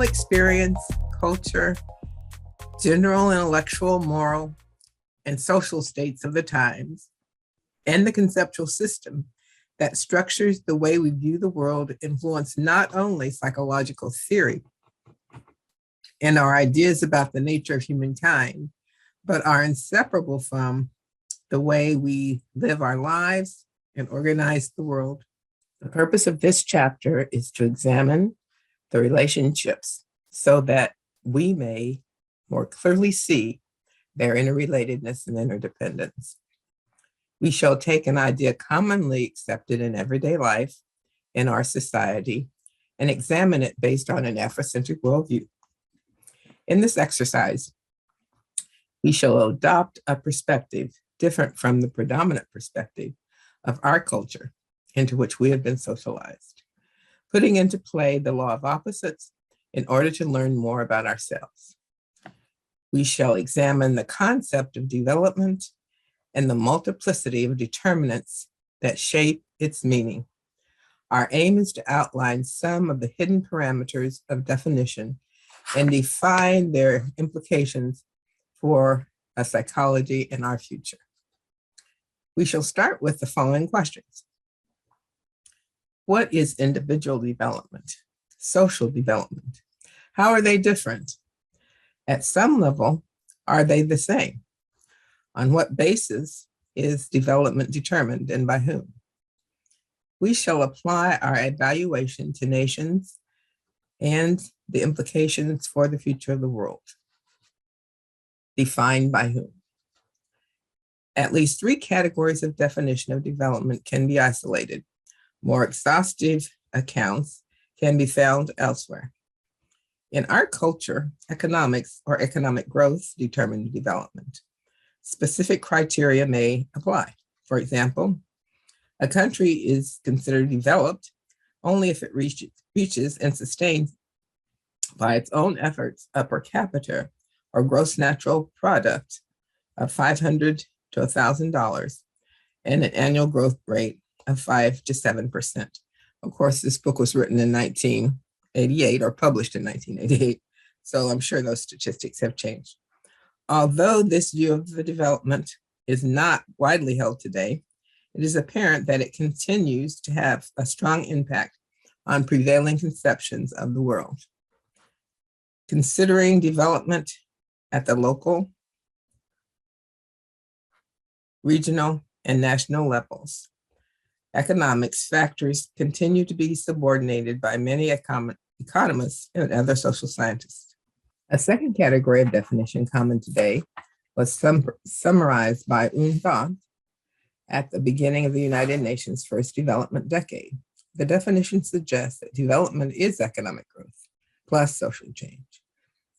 personal experience, culture, general intellectual, moral, and social states of the times, and the conceptual system that structures the way we view the world influence not only psychological theory and our ideas about the nature of humankind, but are inseparable from the way we live our lives and organize the world. The purpose of this chapter is to examine the relationships so that we may more clearly see their interrelatedness and interdependence. We shall take an idea commonly accepted in everyday life in our society and examine it based on an Afrocentric worldview. In this exercise, we shall adopt a perspective different from the predominant perspective of our culture into which we have been socialized, putting into play the law of opposites in order to learn more about ourselves. We shall examine the concept of development and the multiplicity of determinants that shape its meaning. Our aim is to outline some of the hidden parameters of definition and define their implications for a psychology in our future. We shall start with the following questions. What is individual development? Social development? How are they different? At some level, are they the same? On what basis is development determined and by whom? We shall apply our evaluation to nations and the implications for the future of the world. Defined by whom? At least three categories of definition of development can be isolated. More exhaustive accounts can be found elsewhere. In our culture, economics or economic growth determine development. Specific criteria may apply. For example, a country is considered developed only if it reaches and sustains by its own efforts a per capita or gross natural product of $500 to $1,000 and an annual growth rate of 5 to 7%. Of course, this book was written in 1988 or published in 1988, so I'm sure those statistics have changed. Although this view of the development is not widely held today, it is apparent that it continues to have a strong impact on prevailing conceptions of the world. Considering development at the local, regional, and national levels, economics factors continue to be subordinated by many economists and other social scientists. A second category of definition common today was summarized by UNCTAD at the beginning of the United Nations' first development decade. The definition suggests that development is economic growth plus social change.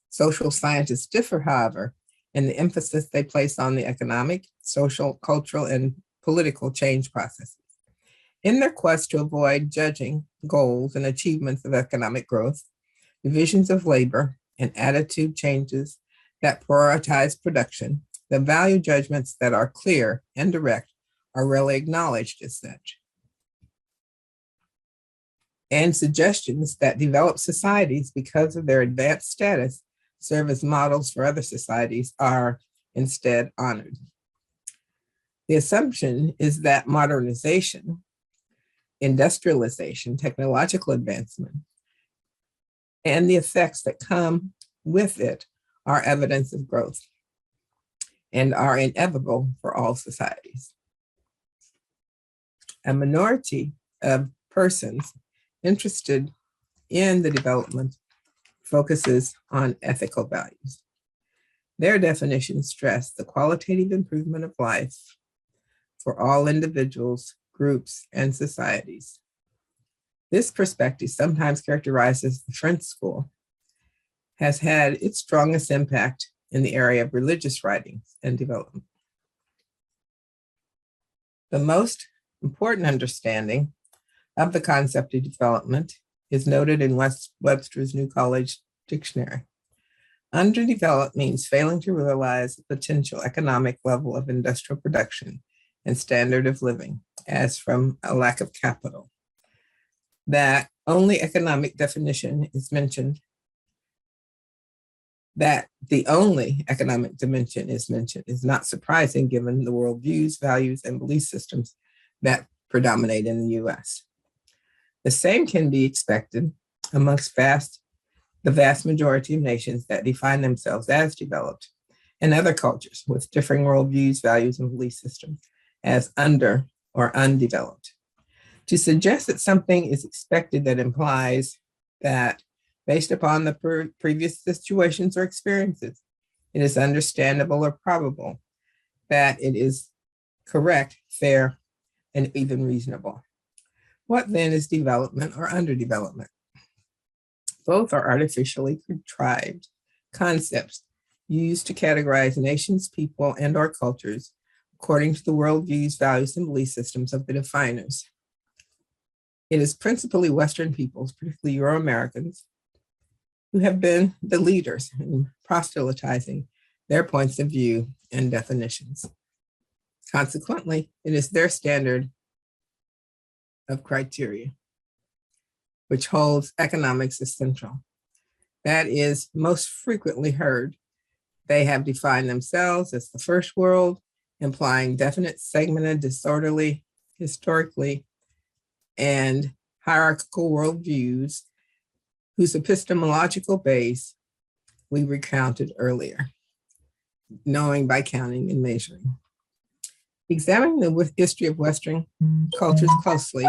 Social scientists differ, however, in the emphasis they place on the economic, social, cultural, and political change processes. In their quest to avoid judging goals and achievements of economic growth, divisions of labor, and attitude changes that prioritize production, the value judgments that are clear and direct are rarely acknowledged as such. And suggestions that developed societies, because of their advanced status, serve as models for other societies are instead honored. The assumption is that modernization, industrialization, technological advancement, and the effects that come with it are evidence of growth and are inevitable for all societies. A minority of persons interested in the development focuses on ethical values. Their definitions stress the qualitative improvement of life for all individuals, groups, and societies. This perspective, sometimes characterized as the French school, has had its strongest impact in the area of religious writings and development. The most important understanding of the concept of development is noted in Webster's New College Dictionary. Underdeveloped means failing to realize the potential economic level of industrial production and standard of living, as from a lack of capital. That only economic definition is mentioned That the only economic dimension is mentioned is not surprising given the worldviews, values, and belief systems that predominate in the US. The same can be expected amongst the vast majority of nations that define themselves as developed, and other cultures with differing worldviews, values, and belief systems as under or undeveloped. To suggest that something is expected that implies that, based upon the previous situations or experiences, it is understandable or probable that it is correct, fair, and even reasonable. What then is development or underdevelopment? Both are artificially contrived concepts used to categorize nations, people, and or cultures according to the worldviews, values, and belief systems of the definers. It is principally Western peoples, particularly Euro-Americans, who have been the leaders in proselytizing their points of view and definitions. Consequently, it is their standard of criteria, which holds economics as central. That is most frequently heard. They have defined themselves as the first world, implying definite, segmented, disorderly, historically, and hierarchical worldviews whose epistemological base we recounted earlier, knowing by counting and measuring. Examining the history of Western cultures closely,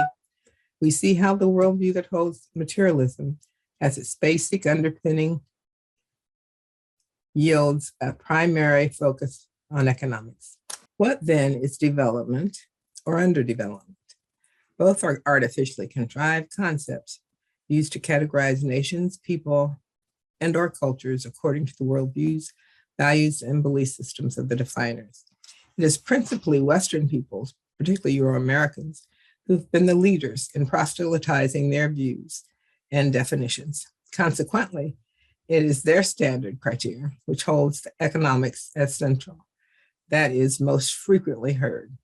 we see how the worldview that holds materialism as its basic underpinning yields a primary focus on economics. What then is development or underdevelopment? Both are artificially contrived concepts used to categorize nations, people, and or cultures according to the worldviews, values, and belief systems of the definers. It is principally Western peoples, particularly Euro-Americans, who've been the leaders in proselytizing their views and definitions. Consequently, it is their standard criteria, which holds the economics as central, that is most frequently heard.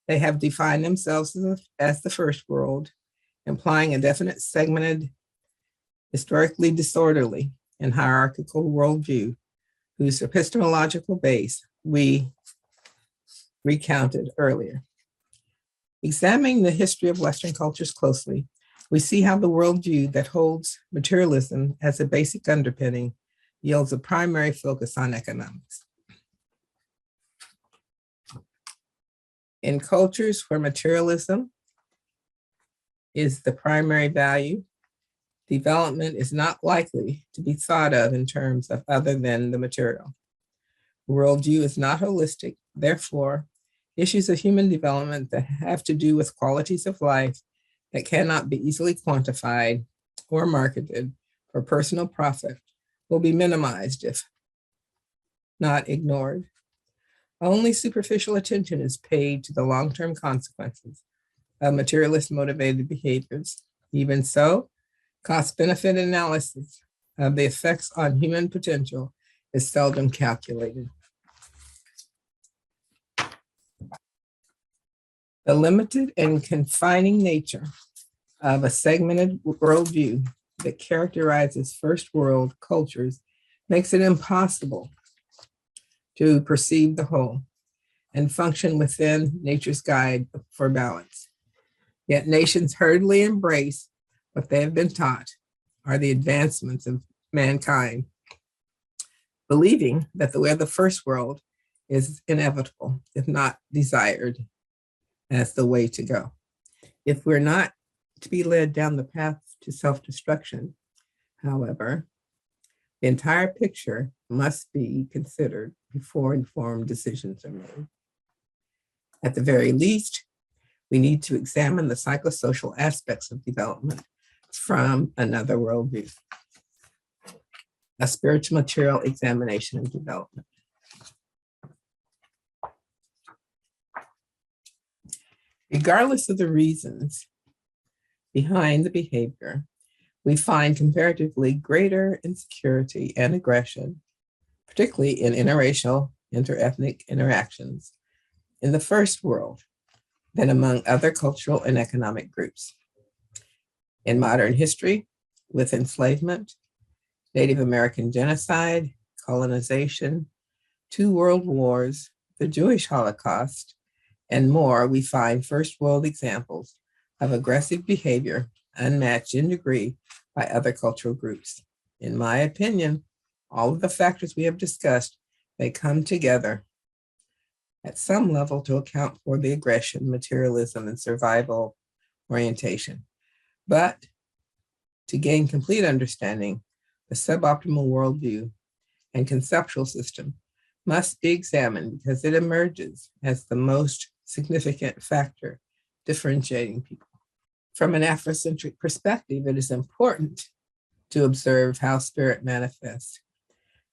They have defined themselves as the first world, implying a definite, segmented, historically disorderly, and hierarchical worldview, whose epistemological base we recounted earlier. Examining the history of Western cultures closely, we see how the worldview that holds materialism as a basic underpinning yields a primary focus on economics. In cultures where materialism is the primary value, development is not likely to be thought of in terms of other than the material. The worldview is not holistic, therefore, issues of human development that have to do with qualities of life that cannot be easily quantified or marketed for personal profit will be minimized if not ignored. Only superficial attention is paid to the long-term consequences of materialist motivated behaviors. Even so, cost-benefit analysis of the effects on human potential is seldom calculated. The limited and confining nature of a segmented worldview that characterizes first world cultures makes it impossible to perceive the whole and function within nature's guide for balance. Yet nations hurriedly embrace what they have been taught are the advancements of mankind, believing that the way of the first world is inevitable, if not desired, as the way to go. If we're not to be led down the path to self-destruction, however, the entire picture must be considered before informed decisions are made. At the very least, we need to examine the psychosocial aspects of development from another worldview, a spiritual material examination of development. Regardless of the reasons behind the behavior, we find comparatively greater insecurity and aggression, particularly in interracial, interethnic interactions in the first world than among other cultural and economic groups. In modern history, with enslavement, Native American genocide, colonization, 2 world wars, the Jewish Holocaust, and more, we find first world examples of aggressive behavior unmatched in degree by other cultural groups. In my opinion, all of the factors we have discussed may come together at some level to account for the aggression, materialism, and survival orientation. But to gain complete understanding, the suboptimal worldview and conceptual system must be examined because it emerges as the most significant factor differentiating people. From an Afrocentric perspective, it is important to observe how spirit manifests.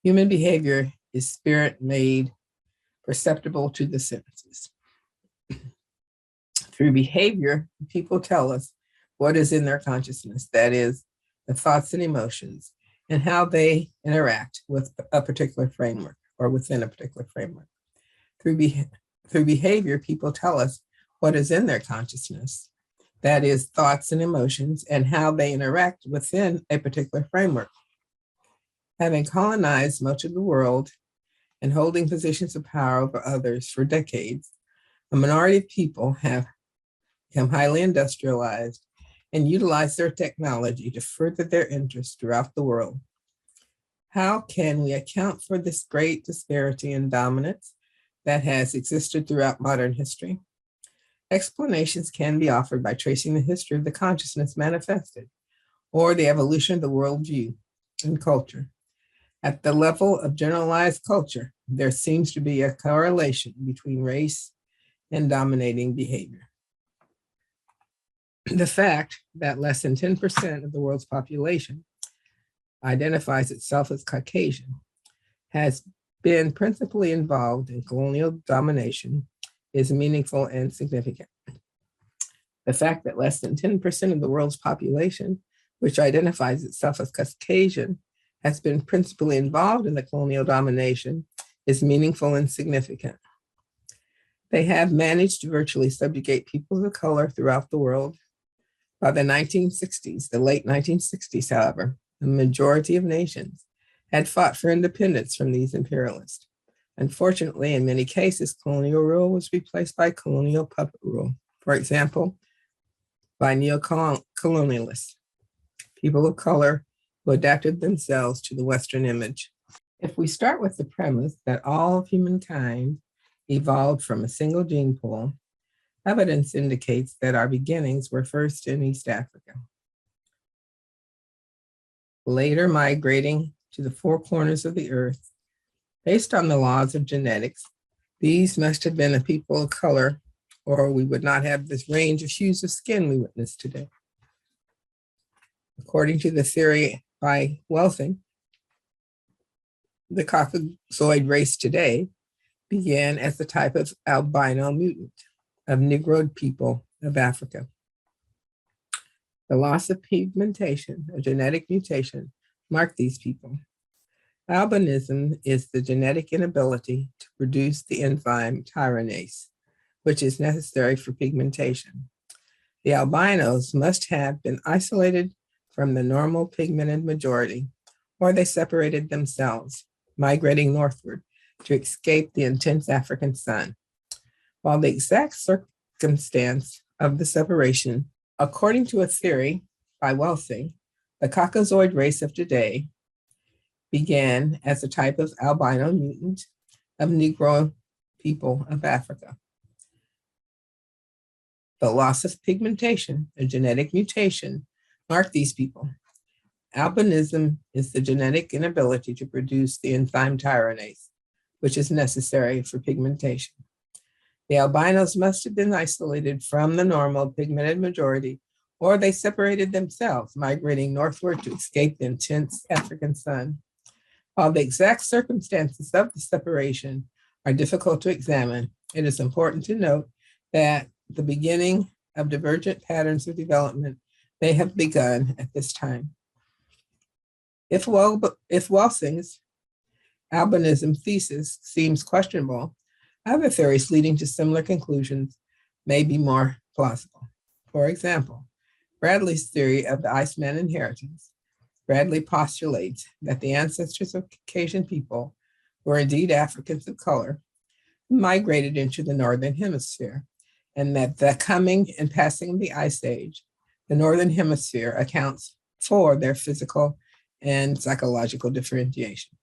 Human behavior is spirit made perceptible to the senses. Through behavior, people tell us what is in their consciousness, that is, the thoughts and emotions, and how they interact with a particular framework or within a particular framework. Through behavior, people tell us what is in their consciousness, that is, thoughts and emotions, and how they interact within a particular framework. Having colonized much of the world and holding positions of power over others for decades, a minority of people have become highly industrialized and utilize their technology to further their interests throughout the world. How can we account for this great disparity and dominance that has existed throughout modern history? Explanations can be offered by tracing the history of the consciousness manifested or the evolution of the worldview and culture. At the level of generalized culture, there seems to be a correlation between race and dominating behavior. The fact that less than 10% of the world's population identifies itself as Caucasian has been principally involved in colonial domination is meaningful and significant. The fact that less than 10% of the world's population, which identifies itself as Caucasian, has been principally involved in the colonial domination is meaningful and significant. They have managed to virtually subjugate peoples of color throughout the world. By the 1960s, the late 1960s, however, the majority of nations had fought for independence from these imperialists. Unfortunately, in many cases, colonial rule was replaced by colonial puppet rule. For example, by neo-colonialists, people of color who adapted themselves to the Western image. If we start with the premise that all of humankind evolved from a single gene pool, evidence indicates that our beginnings were first in East Africa, later migrating to the four corners of the earth. Based on the laws of genetics, these must have been a people of color, or we would not have this range of hues of skin we witness today. According to the theory by Welsing, the Caucasoid race today began as the type of albino mutant of Negroid people of Africa. The loss of pigmentation, a genetic mutation, marked these people. Albinism is the genetic inability to produce the enzyme tyranase, which is necessary for pigmentation. The albinos must have been isolated from the normal pigmented majority, or they separated themselves, migrating northward to escape the intense African sun. While the exact circumstance of the separation, according to a theory by Welsing, the Caucasoid race of today began as a type of albino mutant of Negro people of Africa. The loss of pigmentation, a genetic mutation, marked these people. Albinism is the genetic inability to produce the enzyme tyranase, which is necessary for pigmentation. The albinos must have been isolated from the normal pigmented majority, or they separated themselves, migrating northward to escape the intense African sun. While the exact circumstances of the separation are difficult to examine, it is important to note that the beginning of divergent patterns of development may have begun at this time. If Welsing's albinism thesis seems questionable, other theories leading to similar conclusions may be more plausible. For example, Bradley's theory of the Iceman inheritance Bradley postulates that the ancestors of Caucasian people were indeed Africans of color who migrated into the Northern Hemisphere, and that the coming and passing of the Ice Age, the Northern Hemisphere, accounts for their physical and psychological differentiation.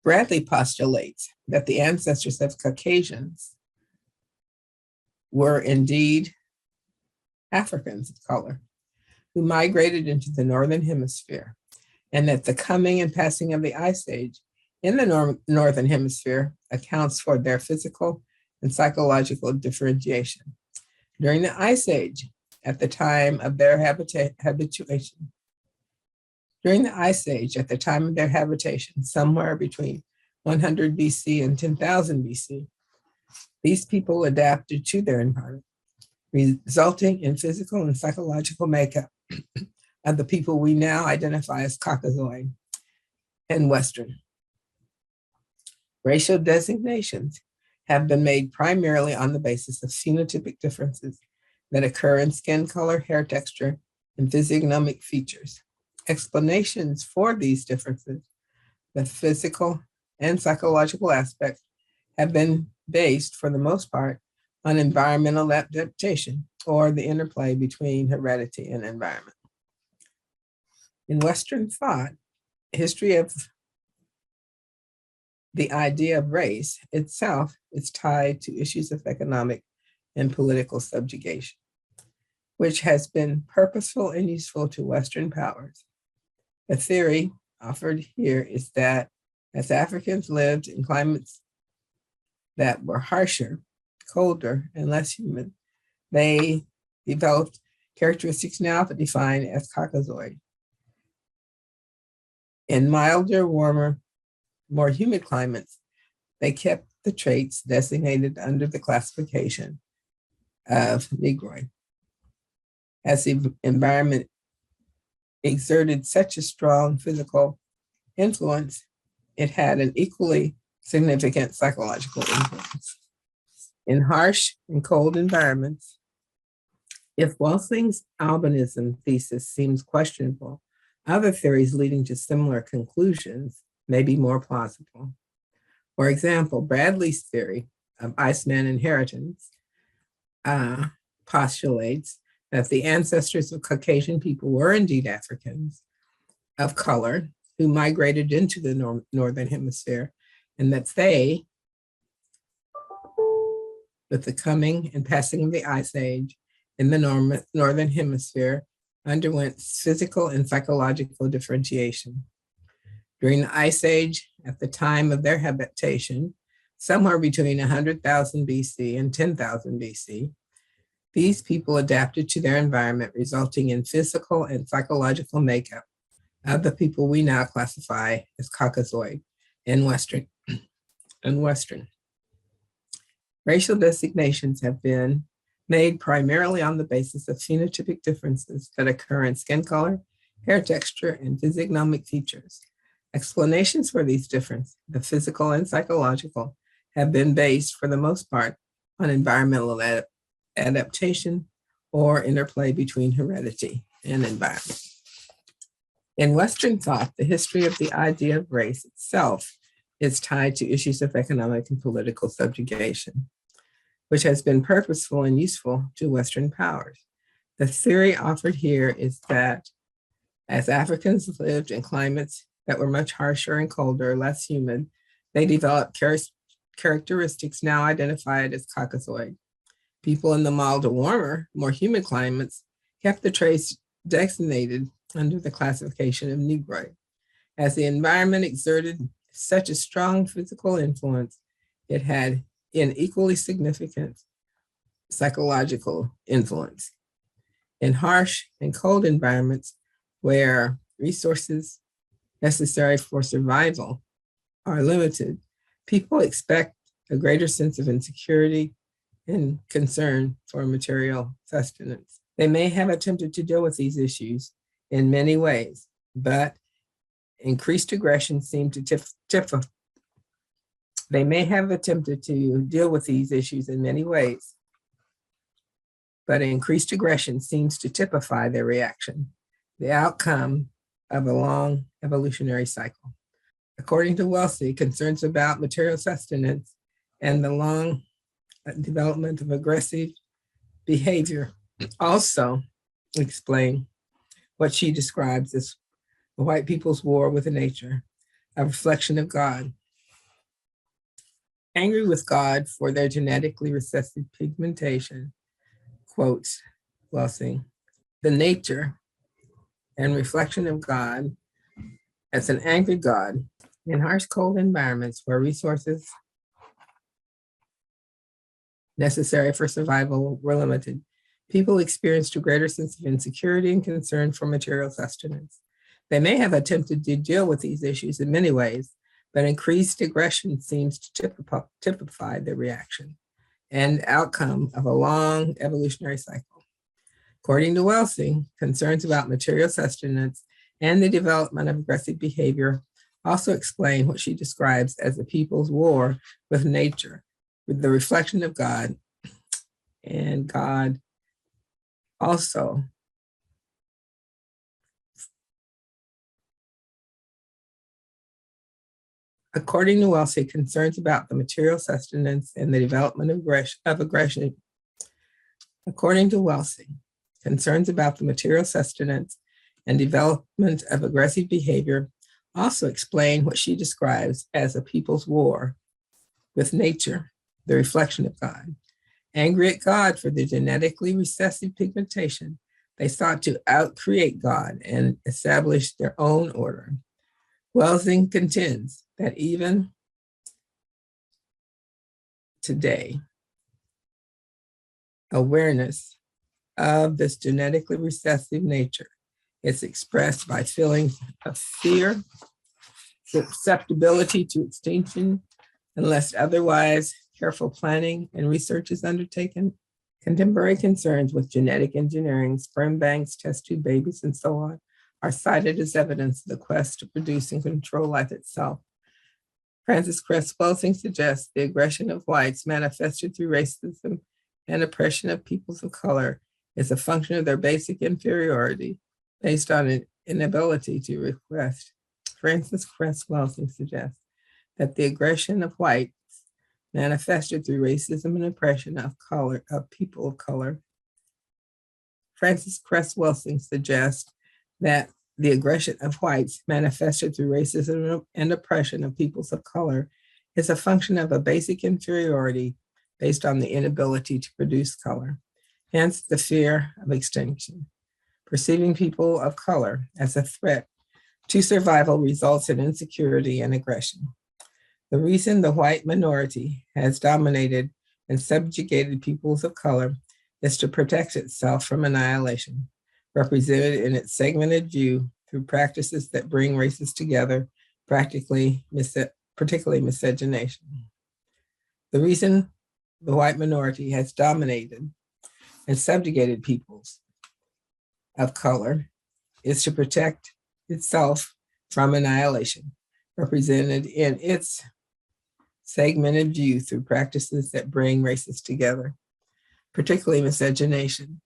Bradley postulates that the ancestors of Caucasians were indeed Africans of color who migrated into the Northern Hemisphere, and that the coming and passing of the Ice Age in the Northern Hemisphere accounts for their physical and psychological differentiation. During the Ice Age, at the time of their habitation, somewhere between 100 BC and 10,000 BC, these people adapted to their environment, resulting in physical and psychological makeup of the people we now identify as Caucasoid and Western. Racial designations have been made primarily on the basis of phenotypic differences that occur in skin color, hair texture, and physiognomic features. Explanations for these differences, the physical and psychological aspects, have been based, for the most part, on environmental adaptation or the interplay between heredity and environment. In Western thought, history of the idea of race itself is tied to issues of economic and political subjugation, which has been purposeful and useful to Western powers. The theory offered here is that as Africans lived in climates that were harsher, colder, and less humid, they developed characteristics now defined as Caucasoid. In milder, warmer, more humid climates, they kept the traits designated under the classification of Negroid. As the environment exerted such a strong physical influence, it had an equally significant psychological influence. In harsh and cold environments, if Walsing's albinism thesis seems questionable, other theories leading to similar conclusions may be more plausible. For example, Bradley's theory of Iceman inheritance postulates that the ancestors of Caucasian people were indeed Africans of color who migrated into the Northern Hemisphere, and that they, with the coming and passing of the Ice Age in the Northern Hemisphere, underwent physical and psychological differentiation. During the Ice Age, at the time of their habitation, somewhere between 100,000 BC and 10,000 BC, these people adapted to their environment, resulting in physical and psychological makeup of the people we now classify as Caucasoid and Western. Racial designations have been made primarily on the basis of phenotypic differences that occur in skin color, hair texture, and physiognomic features. Explanations for these differences, the physical and psychological, have been based, for the most part, on environmental adaptation or interplay between heredity and environment. In Western thought, the history of the idea of race itself is tied to issues of economic and political subjugation, which has been purposeful and useful to Western powers. The theory offered here is that as Africans lived in climates that were much harsher and colder, less humid, they developed characteristics now identified as Caucasoid. People in the milder, warmer, more humid climates kept the traits designated under the classification of Negroid. As the environment exerted such a strong physical influence, it had an equally significant psychological influence. In harsh and cold environments where resources necessary for survival are limited, people expect a greater sense of insecurity and concern for material sustenance. They may have attempted to deal with these issues in many ways, but increased aggression seemed to They may have attempted to deal with these issues in many ways, but increased aggression seems to typify their reaction, the outcome of a long evolutionary cycle. According to Wellesley, concerns about material sustenance and the long development of aggressive behavior also explain what she describes as the white people's war with nature, a reflection of God. Angry with God for their genetically recessive pigmentation, quotes Wellesley, the nature and reflection of God as an angry God in harsh, cold environments where resources necessary for survival were limited. People experienced a greater sense of insecurity and concern for material sustenance. They may have attempted to deal with these issues in many ways, but increased aggression seems to typify the reaction and outcome of a long evolutionary cycle. According to Wellesley, concerns about material sustenance and the development of aggressive behavior also explain what she describes as the people's war with nature, with the reflection of God, and God also according to Wellesley, concerns about the material sustenance and the development of aggression. According to Wellesley, concerns about the material sustenance and development of aggressive behavior also explain what she describes as a people's war with nature, the reflection of God. Angry at God for the genetically recessive pigmentation, they sought to outcreate God and establish their own order. Wellesley contends that even today, awareness of this genetically recessive nature is expressed by feelings of fear, susceptibility to extinction, unless otherwise careful planning and research is undertaken. Contemporary concerns with genetic engineering, sperm banks, test tube babies, and so on are cited as evidence of the quest to produce and control life itself. Frances Cress Welsing suggests the aggression of whites manifested through racism and oppression of peoples of color is a function of their basic inferiority based on an inability to request. Frances Cress Welsing suggests that the aggression of whites manifested through racism and oppression of people of color. Frances Cress Welsing suggests that the aggression of whites manifested through racism and oppression of peoples of color is a function of a basic inferiority based on the inability to produce color, hence the fear of extinction. Perceiving people of color as a threat to survival results in insecurity and aggression. The reason the white minority has dominated and subjugated peoples of color is to protect itself from annihilation, represented in its segmented view through practices that bring races together, particularly miscegenation. The reason the white minority has dominated and subjugated peoples of color is to protect itself from annihilation, represented in its segmented view through practices that bring races together, particularly miscegenation.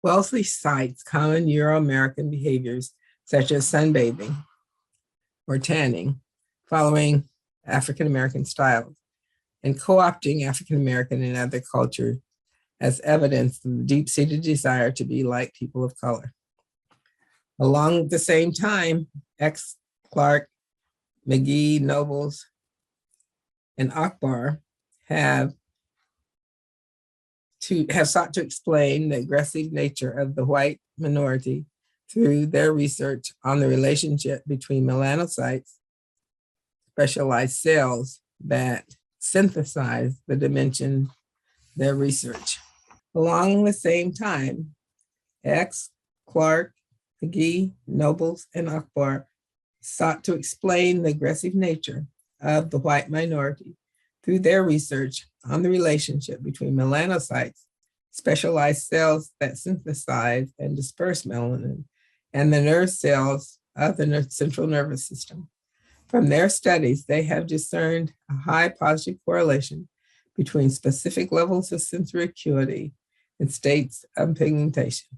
Wellesley cites common Euro-American behaviors such as sunbathing or tanning, following African-American styles, and co-opting African-American and other cultures as evidence of the deep-seated desire to be like people of color. Along the same time, X. Clark, McGee, Nobles, and Akbar have sought to explain the aggressive nature of the white minority through their research on the relationship between melanocytes, specialized cells that synthesize the dimension their research. Along the same time, X, Clark, McGee, Nobles, and Akbar sought to explain the aggressive nature of the white minority through their research on the relationship between melanocytes, specialized cells that synthesize and disperse melanin, and the nerve cells of the central nervous system. From their studies, they have discerned a high positive correlation between specific levels of sensory acuity and states of pigmentation.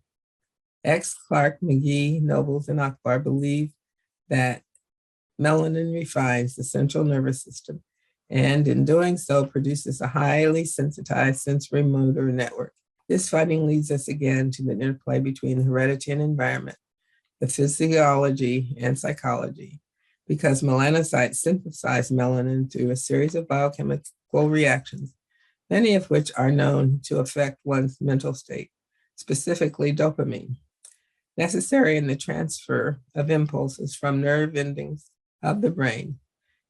X. Clark, McGee, Nobles, and Akbar believe that melanin refines the central nervous system and in doing so produces a highly sensitized sensory motor network. This finding leads us again to the interplay between heredity and environment, the physiology and psychology, because melanocytes synthesize melanin through a series of biochemical reactions, many of which are known to affect one's mental state, specifically dopamine, necessary in the transfer of impulses from nerve endings of the brain,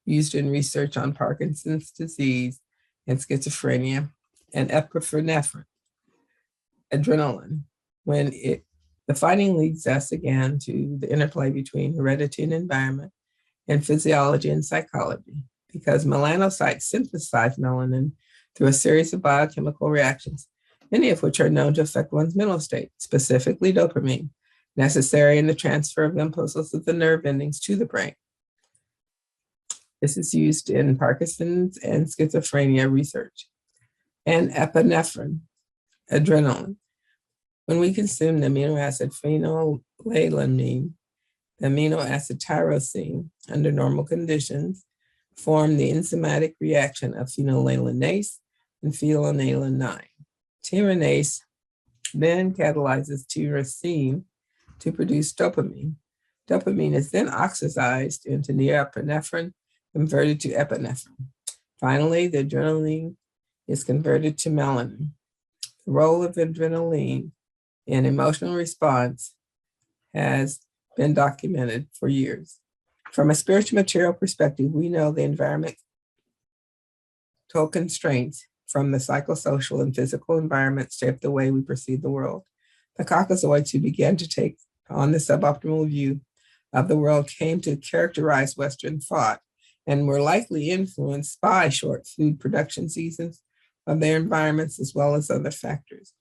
used in research on Parkinson's disease and schizophrenia, and epinephrine, adrenaline. The finding leads us again to the interplay between heredity and environment and physiology and psychology, because melanocytes synthesize melanin through a series of biochemical reactions, many of which are known to affect one's mental state, specifically dopamine, necessary in the transfer of impulses of the nerve endings to the brain. This is used in Parkinson's and schizophrenia research. And epinephrine, adrenaline. When we consume the amino acid phenylalanine, the amino acid tyrosine, under normal conditions, form the enzymatic reaction of phenylalanase and phenylalanine. Tyrosine then catalyzes tyrosine to produce dopamine. Dopamine is then oxidized into norepinephrine, converted to epinephrine. Finally, the adrenaline is converted to melanin. The role of adrenaline in emotional response has been documented for years. From a spiritual material perspective, we know the environmental constraints from the psychosocial and physical environment shape the way we perceive the world. The Caucasoids who began to take on the suboptimal view of the world came to characterize Western thought and were likely influenced by short food production seasons of their environments as well as other factors.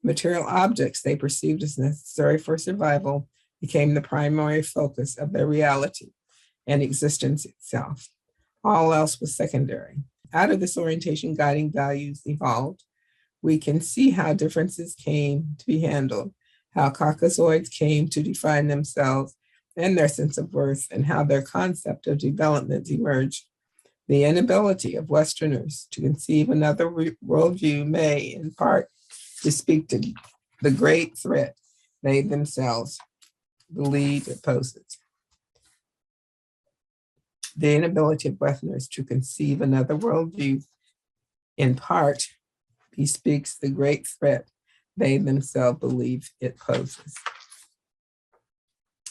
Material objects they perceived as necessary for survival became the primary focus of their reality and existence itself. All else was secondary. Out of this orientation, guiding values evolved. We can see how differences came to be handled, how Caucasoids came to define themselves and their sense of worth, and how their concept of development emerged. The inability of Westerners to conceive another worldview may, in part, speak to the great threat they themselves believe it poses. The inability of Westerners to conceive another worldview, in part, bespeaks the great threat they themselves believe it poses.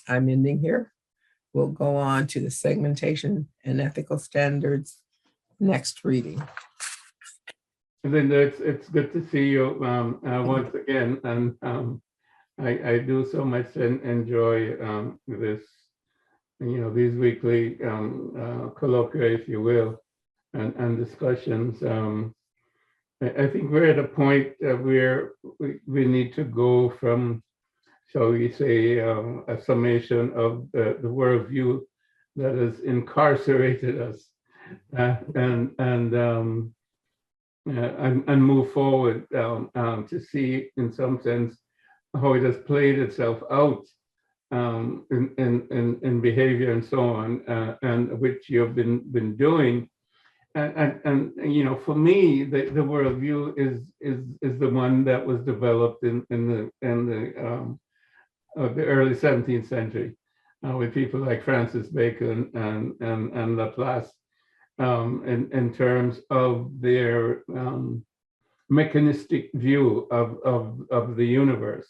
I'm ending here. We'll go on to the segmentation and ethical standards next reading. Linda, it's good to see you once again, and I do so much enjoy this, these weekly colloquia, if you will, and discussions. I think we're at a point where we need to go from, shall we say, a summation of the worldview that has incarcerated us, and move forward to see, in some sense, how it has played itself out in behavior and so on, and which you have been doing. And for me, the worldview is the one that was developed in the early 17th century with people like Francis Bacon and Laplace, in terms of their mechanistic view of the universe.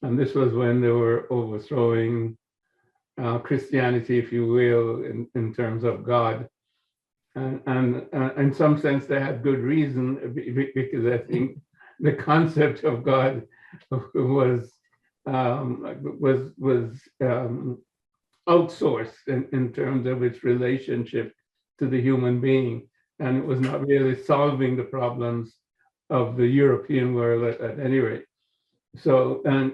And this was when they were overthrowing Christianity, if you will, in terms of God. And in some sense, they had good reason, because I think the concept of God was outsourced in terms of its relationship to the human being, and it was not really solving the problems of the European world at any rate. So, and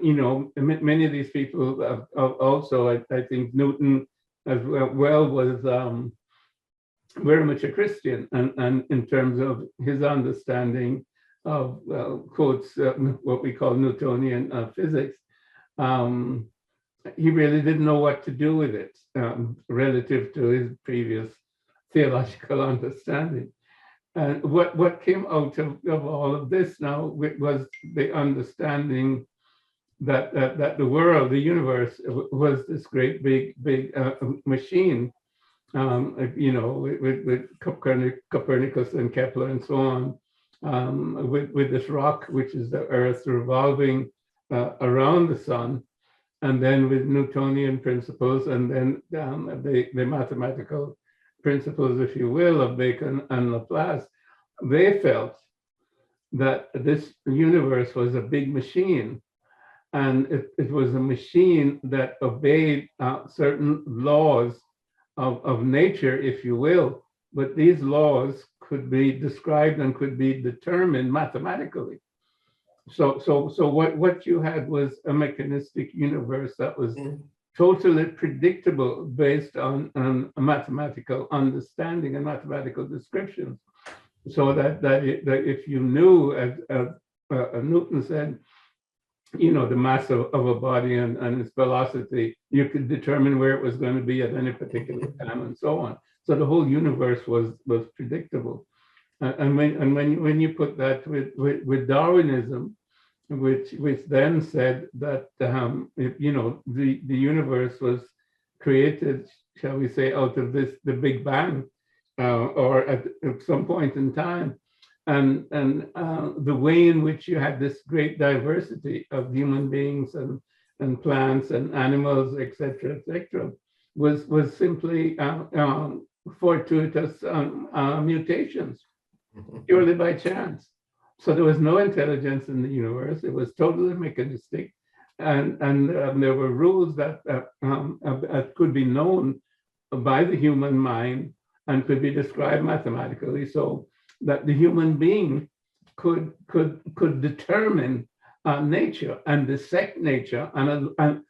many of these people also, I think Newton as well was very much a Christian, and in terms of his understanding of quotes what we call Newtonian physics, um, he really didn't know what to do with it relative to his previous theological understanding. And what came out of all of this now was the understanding that the world, the universe, was this great big machine, with Copernicus and Kepler and so on, with this rock, which is the Earth revolving around the sun, and then with Newtonian principles, and then the mathematical principles, if you will, of Bacon and Laplace. They felt that this universe was a big machine, and it was a machine that obeyed certain laws of nature, if you will, but these laws could be described and could be determined mathematically. So what you had was a mechanistic universe that was totally predictable based on a mathematical understanding and mathematical descriptions. So that if you knew, as Newton said, the mass of a body and its velocity, you could determine where it was going to be at any particular time and so on. So the whole universe was predictable. And when you put that with Darwinism, which then said that the universe was created, shall we say, out of the Big Bang, or at some point in time, and the way in which you had this great diversity of human beings and plants and animals, etc., was simply fortuitous mutations, purely by chance. So there was no intelligence in the universe. It was totally mechanistic, and there were rules that could be known by the human mind and could be described mathematically, so that the human being could determine nature and dissect nature and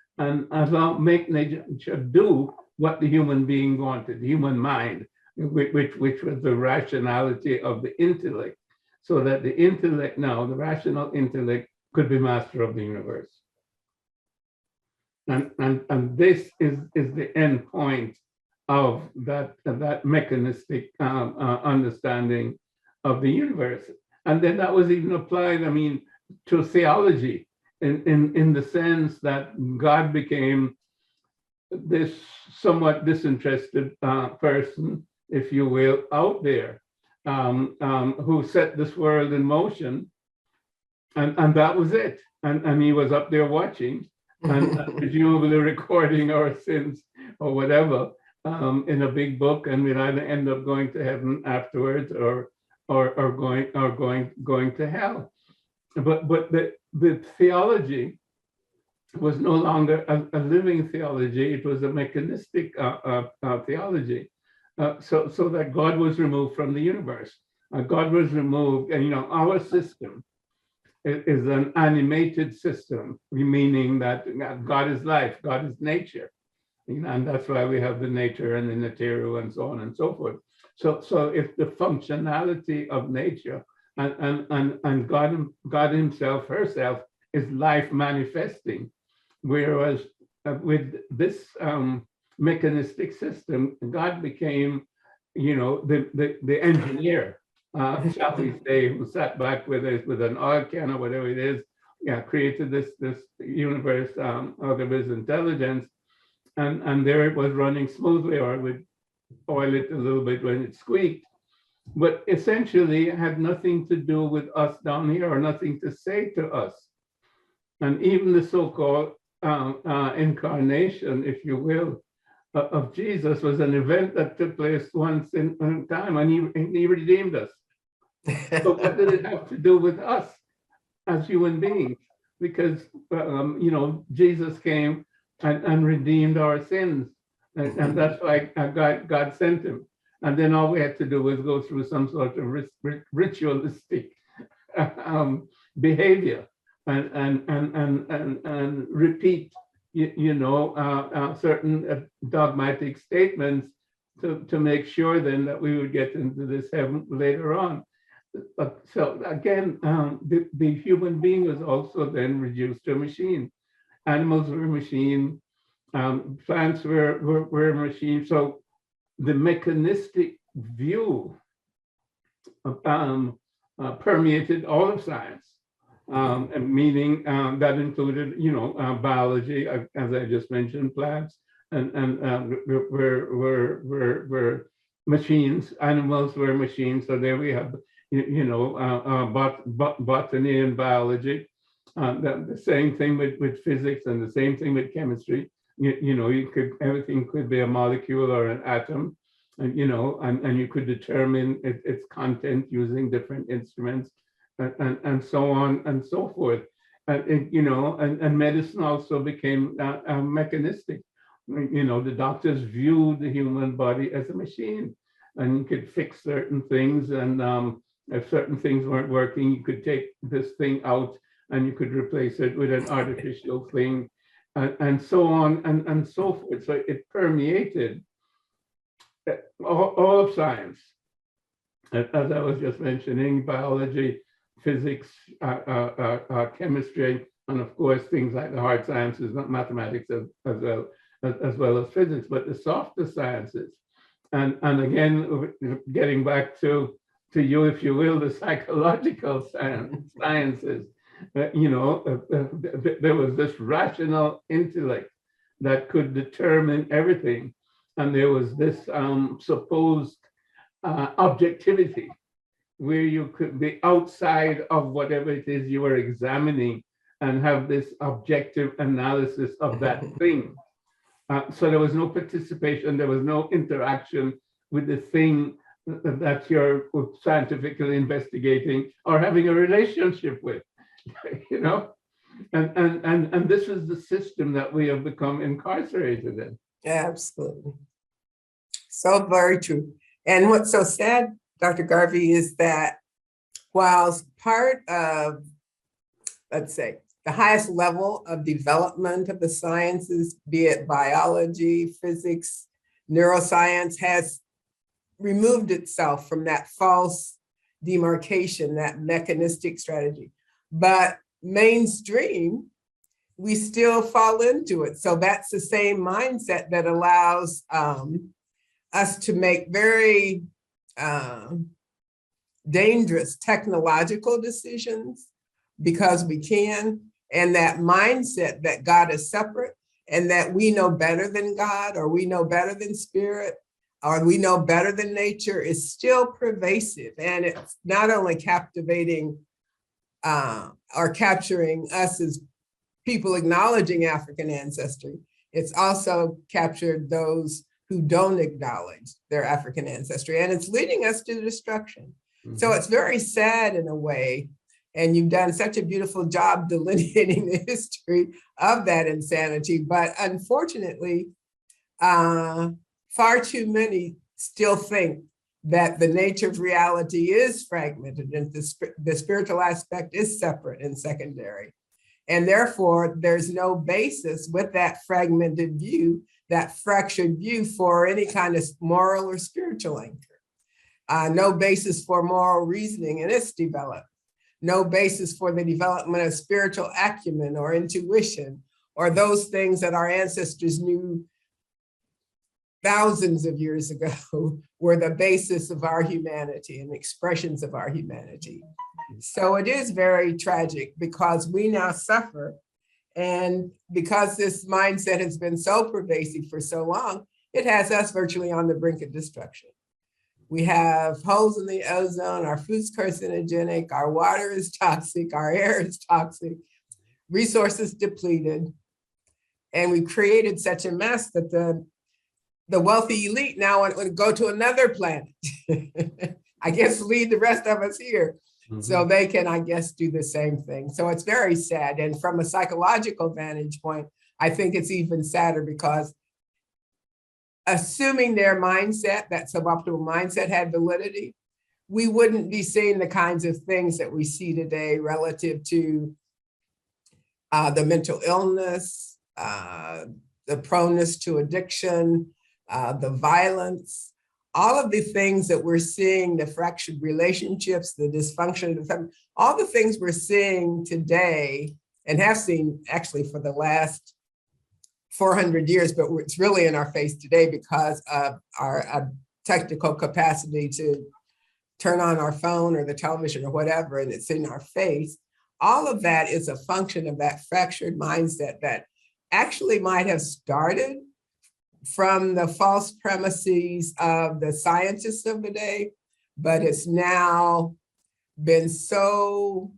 make nature do what the human being wanted, the human mind, which was the rationality of the intellect, so that the intellect now, the rational intellect, could be master of the universe. And this is the end point of that mechanistic understanding of the universe. And then that was even applied, to theology, in the sense that God became this somewhat disinterested person, if you will, out there, who set this world in motion, and that was it. And he was up there watching, and presumably recording our sins or whatever in a big book, and we'd either end up going to heaven afterwards or going to hell. But the theology was no longer a living theology; it was a mechanistic theology. So that God was removed from the universe. God was removed, and our system is an animated system, meaning that God is life, God is nature, and that's why we have the nature and the material and so on and so forth. So if the functionality of nature and God Himself, herself, is life manifesting, whereas with this mechanistic system, God became, the engineer, shall we say, who sat back with an oil can or whatever it is, created this universe out of His intelligence, and there it was running smoothly, or would oil it a little bit when it squeaked, but essentially it had nothing to do with us down here, or nothing to say to us. And even the so-called incarnation, if you will, of Jesus was an event that took place once in time, and he redeemed us. So what did it have to do with us as human beings? Because Jesus came and redeemed our sins, and that's why God sent Him. And then all we had to do was go through some sort of ritualistic behavior and repeat certain dogmatic statements to make sure then that we would get into this heaven later on. But so again, the human being was also then reduced to a machine. Animals were a machine, plants were a machine. So the mechanistic view permeated all of science, and meaning that included, biology, as I just mentioned, plants, and were machines. Animals were machines. So there we have, botany and biology. The same thing with physics, and the same thing with chemistry. Everything could be a molecule or an atom, and you could determine its content using different instruments, and so on and so forth. And medicine also became mechanistic. The doctors viewed the human body as a machine, and you could fix certain things, and if certain things weren't working, you could take this thing out and you could replace it with an artificial thing, and so on and so forth. So it permeated all of science, as I was just mentioning, biology, physics, chemistry, and of course things like the hard sciences, mathematics as well as physics, but the softer sciences. And again, getting back to you, if you will, the psychological sciences. There was this rational intellect that could determine everything, and there was this supposed objectivity, where you could be outside of whatever it is you were examining and have this objective analysis of that thing. So there was no participation, there was no interaction with the thing that you're scientifically investigating or having a relationship with, and this is the system that we have become incarcerated in. Absolutely. So very true. And what's so sad, Dr. Garvey, is that while part of, let's say, the highest level of development of the sciences, be it biology, physics, neuroscience, has removed itself from that false demarcation, that mechanistic strategy. But mainstream, we still fall into it. So that's the same mindset that allows us to make very dangerous technological decisions because we can, and that mindset that God is separate and that we know better than God, or we know better than spirit, or we know better than nature, is still pervasive. And it's not only captivating or capturing us as people acknowledging African ancestry, it's also captured those who don't acknowledge their African ancestry, and it's leading us to destruction. Mm-hmm. So it's very sad in a way, and you've done such a beautiful job delineating the history of that insanity. But unfortunately, far too many still think that the nature of reality is fragmented and the spiritual aspect is separate and secondary. And therefore, there's no basis with that fragmented view, that fractured view, for any kind of moral or spiritual anchor. No basis for moral reasoning in its development. No basis for the development of spiritual acumen or intuition, or those things that our ancestors knew thousands of years ago were the basis of our humanity and expressions of our humanity. So it is very tragic because we now suffer, and because this mindset has been so pervasive for so long, it has us virtually on the brink of destruction. We have holes in the ozone, our food's carcinogenic, our water is toxic, our air is toxic, resources depleted, and we've created such a mess that the wealthy elite now want to go to another planet. I guess lead the rest of us here. Mm-hmm. So they can, I guess, do the same thing. So it's very sad. And from a psychological vantage point, I think it's even sadder because assuming their mindset, that suboptimal mindset, had validity, we wouldn't be seeing the kinds of things that we see today relative to the mental illness, the proneness to addiction, the violence, all of the things that we're seeing, the fractured relationships, the dysfunction of the family, all the things we're seeing today and have seen actually for the last 400 years, but it's really in our face today because of our technical capacity to turn on our phone or the television or whatever, and it's in our face. All of that is a function of that fractured mindset that actually might have started from the false premises of the scientists of the day, but it's now been so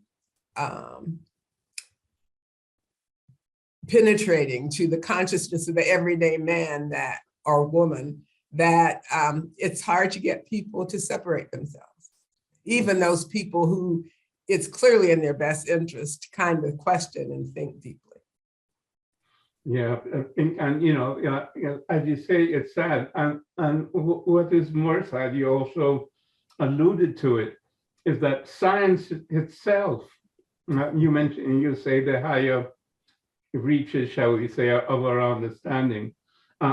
penetrating to the consciousness of the everyday man that or woman that it's hard to get people to separate themselves. Even those people who it's clearly in their best interest to kind of question and think deeply. Yeah, and you know, as you say, it's sad. And what is more sad, you also alluded to it, is that science itself, you mentioned, you say the higher reaches, shall we say, of our understanding.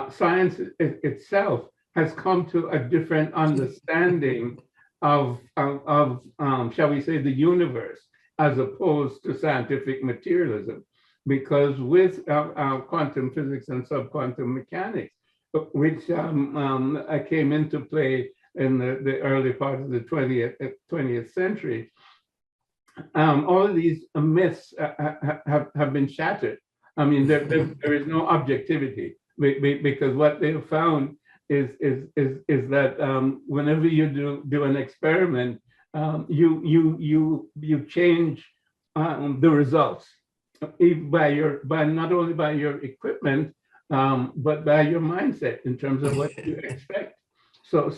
Science itself has come to a different understanding of shall we say, the universe, as opposed to scientific materialism. Because with quantum physics and subquantum mechanics, which came into play in the early part of the 20th century, all of these myths have been shattered. I mean, there is no objectivity, because what they have found is that whenever you do an experiment, you change the results by not only by your equipment, but by your mindset in terms of what you expect. So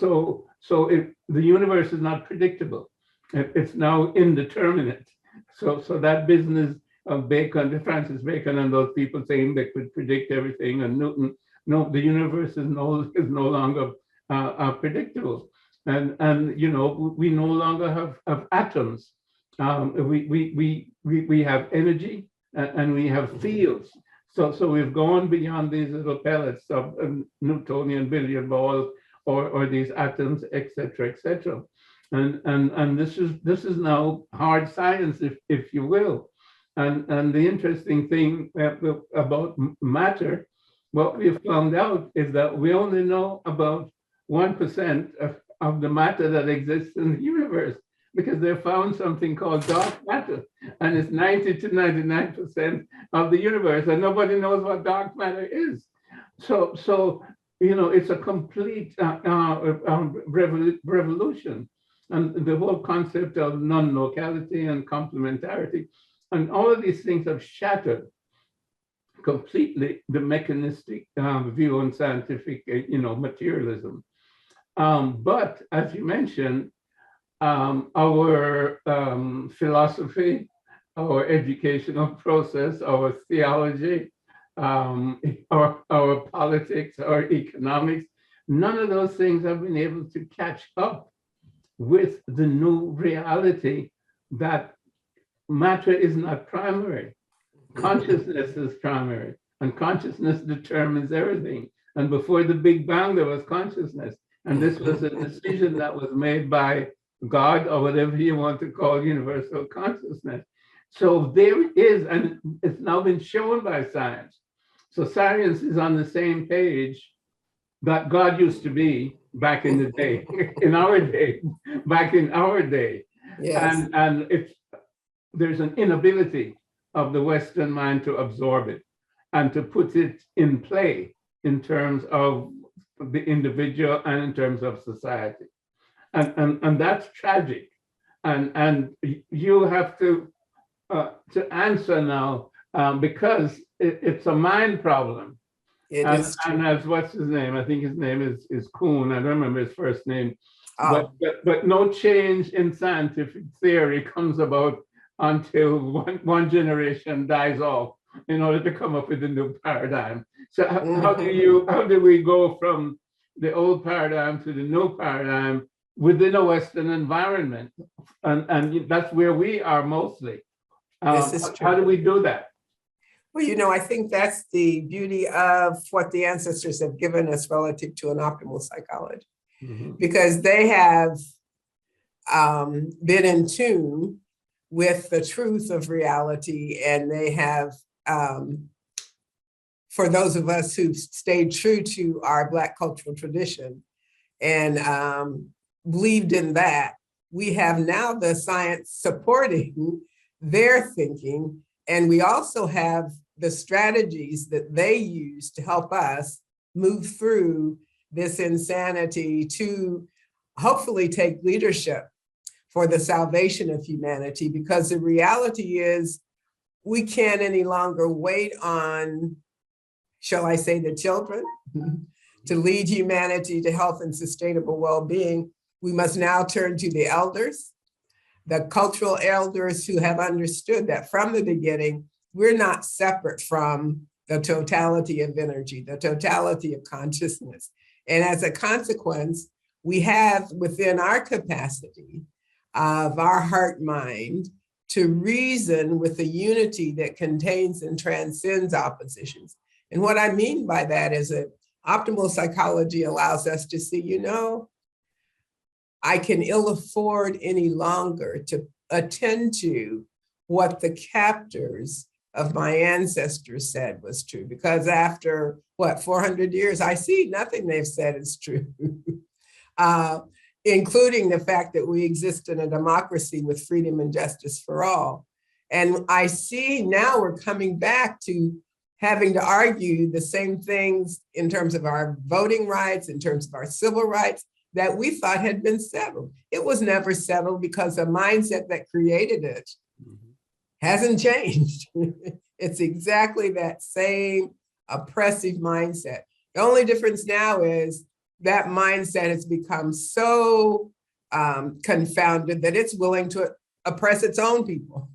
the universe is not predictable. It's now indeterminate. So that business of Bacon, Francis Bacon, and those people saying they could predict everything, and Newton, no, the universe is no longer predictable. And you know, we no longer have atoms. We have energy, and we have fields. So we've gone beyond these little pellets of Newtonian billiard balls or these atoms, et cetera, and this is now hard science, if you will. And the interesting thing about matter, what we've found out is that we only know about 1% of the matter that exists in the universe, because they found something called dark matter, and it's 90 to 99% of the universe, and nobody knows what dark matter is. So you know, it's a complete revolution, and the whole concept of non-locality and complementarity, and all of these things have shattered completely the mechanistic view on scientific, materialism. But as you mentioned, our philosophy, our educational process, our theology, our politics, our economics, none of those things have been able to catch up with the new reality that matter is not primary. Consciousness is primary, and consciousness determines everything. And before the Big Bang, there was consciousness. And this was a decision that was made by God, or whatever you want to call universal consciousness. So there is, and it's now been shown by science. So science is on the same page that God used to be back in the day, back in our day. Yes. And there's an inability of the Western mind to absorb it and to put it in play in terms of the individual and in terms of society. And that's tragic. And you have to answer now, because it's a mind problem. And as what's his name? I think his name is Kuhn. I don't remember his first name. Oh. But no change in scientific theory comes about until one generation dies off in order to come up with a new paradigm. So how do we go from the old paradigm to the new paradigm within a Western environment? And that's where we are mostly. This is true. How do we do that? Well, I think that's the beauty of what the ancestors have given us relative to an optimal psychology, because they have been in tune with the truth of reality, and they have, for those of us who've stayed true to our Black cultural tradition and believed in that, we have now the science supporting their thinking, and we also have the strategies that they use to help us move through this insanity to hopefully take leadership for the salvation of humanity, because the reality is we can't any longer wait on, shall I say, the children to lead humanity to health and sustainable well-being. We must now turn to the elders, the cultural elders who have understood that from the beginning, we're not separate from the totality of energy, the totality of consciousness. And as a consequence, we have within our capacity of our heart mind to reason with a unity that contains and transcends oppositions. And what I mean by that is that optimal psychology allows us to see, I can ill afford any longer to attend to what the captors of my ancestors said was true, because after 400 years, I see nothing they've said is true, including the fact that we exist in a democracy with freedom and justice for all. And I see now we're coming back to having to argue the same things in terms of our voting rights, in terms of our civil rights, that we thought had been settled. It was never settled because the mindset that created it hasn't changed. It's exactly that same oppressive mindset. The only difference now is that mindset has become so confounded that it's willing to oppress its own people.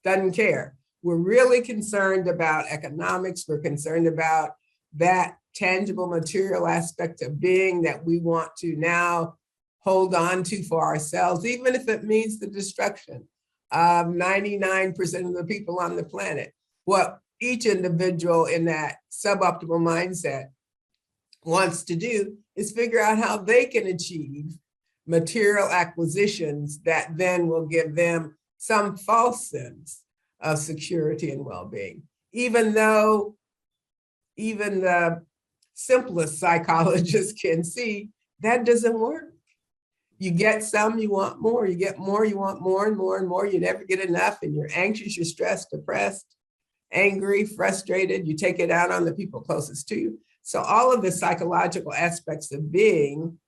Doesn't care. We're really concerned about economics. We're concerned about that tangible material aspect of being that we want to now hold on to for ourselves, even if it means the destruction of 99% of the people on the planet. What each individual in that suboptimal mindset wants to do is figure out how they can achieve material acquisitions that then will give them some false sense of security and well-being, even though even the simplest psychologists can see that doesn't work. You get some, you want more, you get more, you want more and more and more, you never get enough, and you're anxious, you're stressed, depressed, angry, frustrated, you take it out on the people closest to you. So all of the psychological aspects of being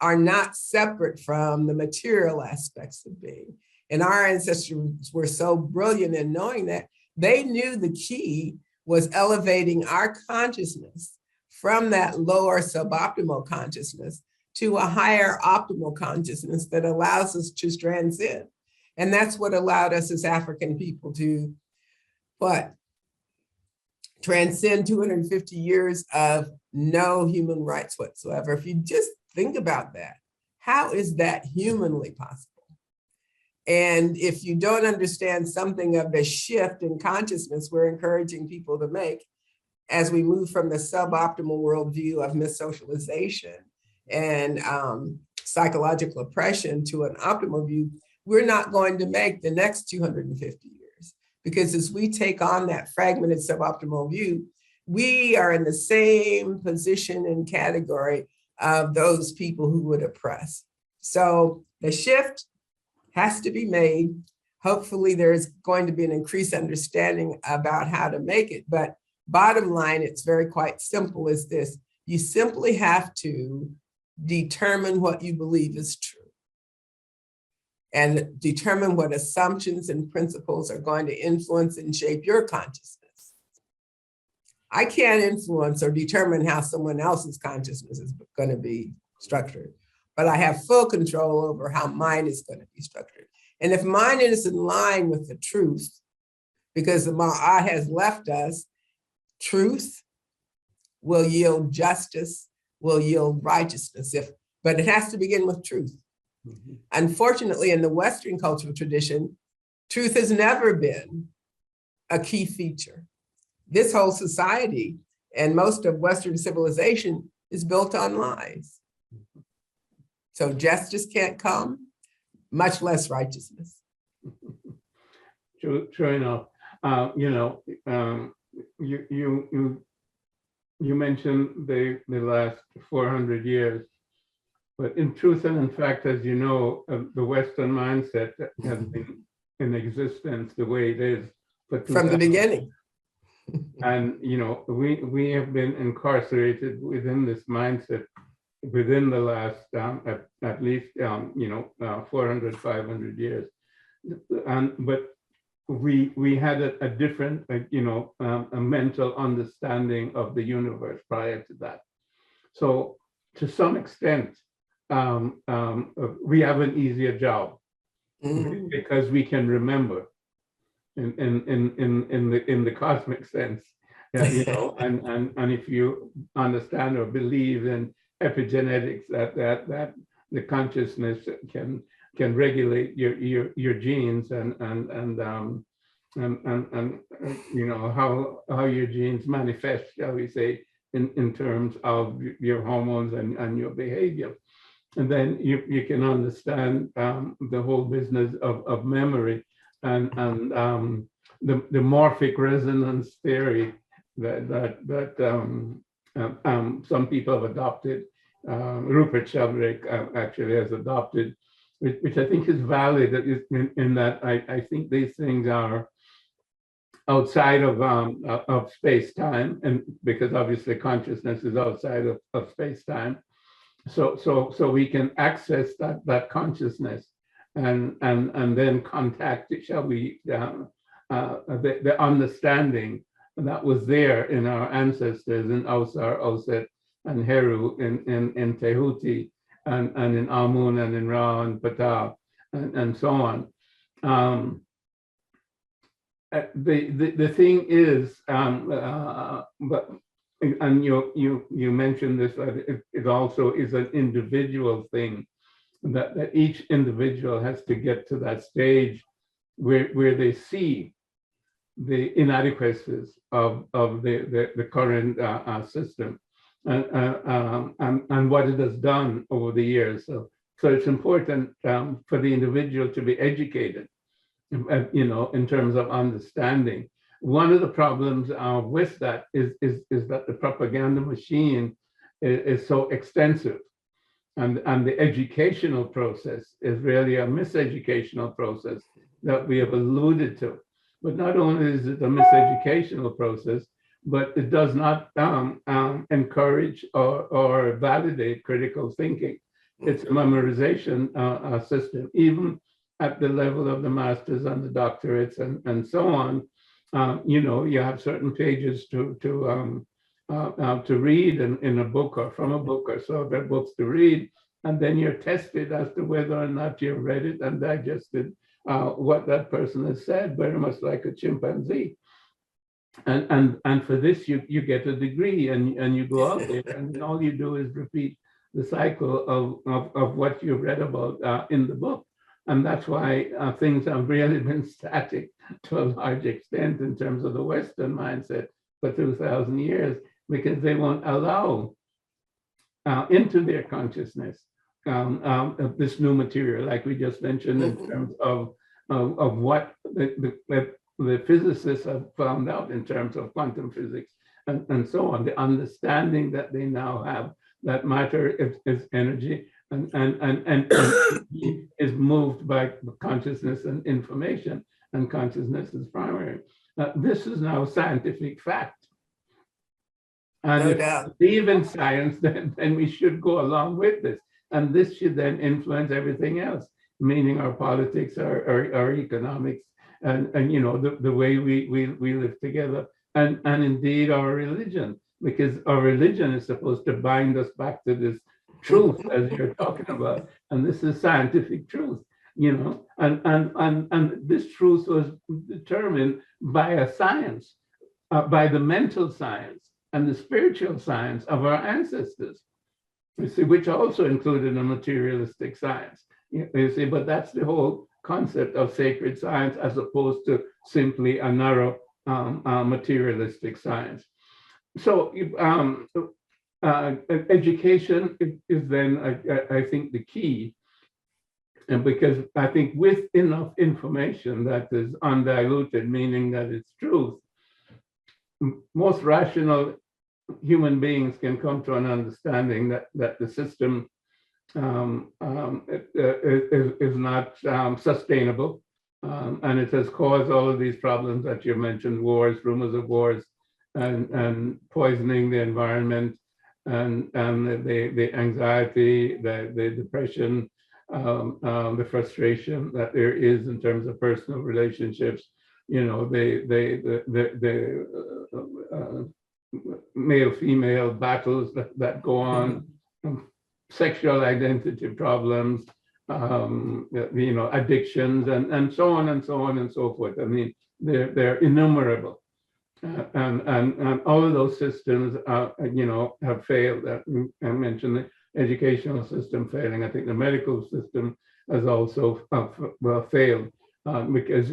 are not separate from the material aspects of being. And our ancestors were so brilliant in knowing that. They knew the key was elevating our consciousness from that lower suboptimal consciousness to a higher optimal consciousness that allows us to transcend. And that's what allowed us as African people to transcend 250 years of no human rights whatsoever. If you just think about that, how is that humanly possible? And if you don't understand something of the shift in consciousness we're encouraging people to make as we move from the suboptimal worldview of missocialization and psychological oppression to an optimal view, we're not going to make the next 250 years. Because as we take on that fragmented suboptimal view, we are in the same position and category of those people who would oppress. So the shift has to be made. Hopefully there's going to be an increased understanding about how to make it. But bottom line, it's very quite simple as this. You simply have to determine what you believe is true and determine what assumptions and principles are going to influence and shape your consciousness. I can't influence or determine how someone else's consciousness is going to be structured, but I have full control over how mine is going to be structured. And if mine is in line with the truth, because the Ma'at has left us, truth will yield justice, will yield righteousness, but it has to begin with truth. Unfortunately, in the Western cultural tradition, truth has never been a key feature. This whole society and most of Western civilization is built on lies. So justice can't come, much less righteousness. True enough. You mentioned the last 400 years, but in truth and in fact, as you know, the Western mindset has been in existence the way it is from the beginning. And we have been incarcerated within this mindset within the last at least 400, 500 years, but we had a different a mental understanding of the universe prior to that. So to some extent, we have an easier job because we can remember in the cosmic sense, and if you understand or believe in epigenetics, that the consciousness can regulate your genes and how your genes manifest, shall we say, in terms of your hormones and your behavior. And then you can understand the whole business of memory and the morphic resonance theory that some people have adopted. Rupert Sheldrake actually has adopted, which I think is valid in that I think these things are outside of space-time, and because obviously consciousness is outside of space-time. So we can access that consciousness and then contact, shall we, the understanding that was there in our ancestors in Ausar, Oset, and Heru, in Tehuti, and in Amun, and in Ra, and Ptah, and so on. The thing is, but and you mentioned this, that it also is an individual thing, that each individual has to get to that stage where they see the inadequacies of the current system and what it has done over the years. So it's important for the individual to be educated, in terms of understanding. One of the problems with that is that the propaganda machine is so extensive, and the educational process is really a miseducational process that we have alluded to. But not only is it a miseducational process, but it does not encourage or validate critical thinking. It's a memorization system, even at the level of the masters and the doctorates and so on. You have certain pages to read in a book or from a book, or so they're books to read, and then you're tested as to whether or not you've read it and digested what that person has said, very much like a chimpanzee. And for this, you get a degree, and you go out there, and all you do is repeat the cycle of what you read about in the book. And that's why things have really been static to a large extent in terms of the Western mindset for 2,000 years, because they won't allow into their consciousness this new material, like we just mentioned, in terms of what the physicists have found out in terms of quantum physics and so on, the understanding that they now have that matter is energy and is moved by consciousness and information, and consciousness is primary. This is now scientific fact. And No if doubt. we believe in science, then we should go along with this. And this should then influence everything else, meaning our politics, our economics, and the way we live together, and indeed our religion, because our religion is supposed to bind us back to this truth, as you're talking about, and this is scientific truth, and this truth was determined by a science, by the mental science and the spiritual science of our ancestors, you see, which also included a materialistic science, you see, but that's the whole concept of sacred science, as opposed to simply a narrow materialistic science. So education is then, I think, the key. And because I think with enough information that is undiluted, meaning that it's truth, most rational human beings can come to an understanding that the system is not sustainable. And it has caused all of these problems that you mentioned: wars, rumors of wars, and poisoning the environment, and the anxiety, the depression, the frustration that there is in terms of personal relationships. The male-female battles that go on, sexual identity problems, addictions, and so on and so on and so forth. I mean, they're innumerable. And all of those systems, have failed. I mentioned the educational system failing. I think the medical system has also failed because,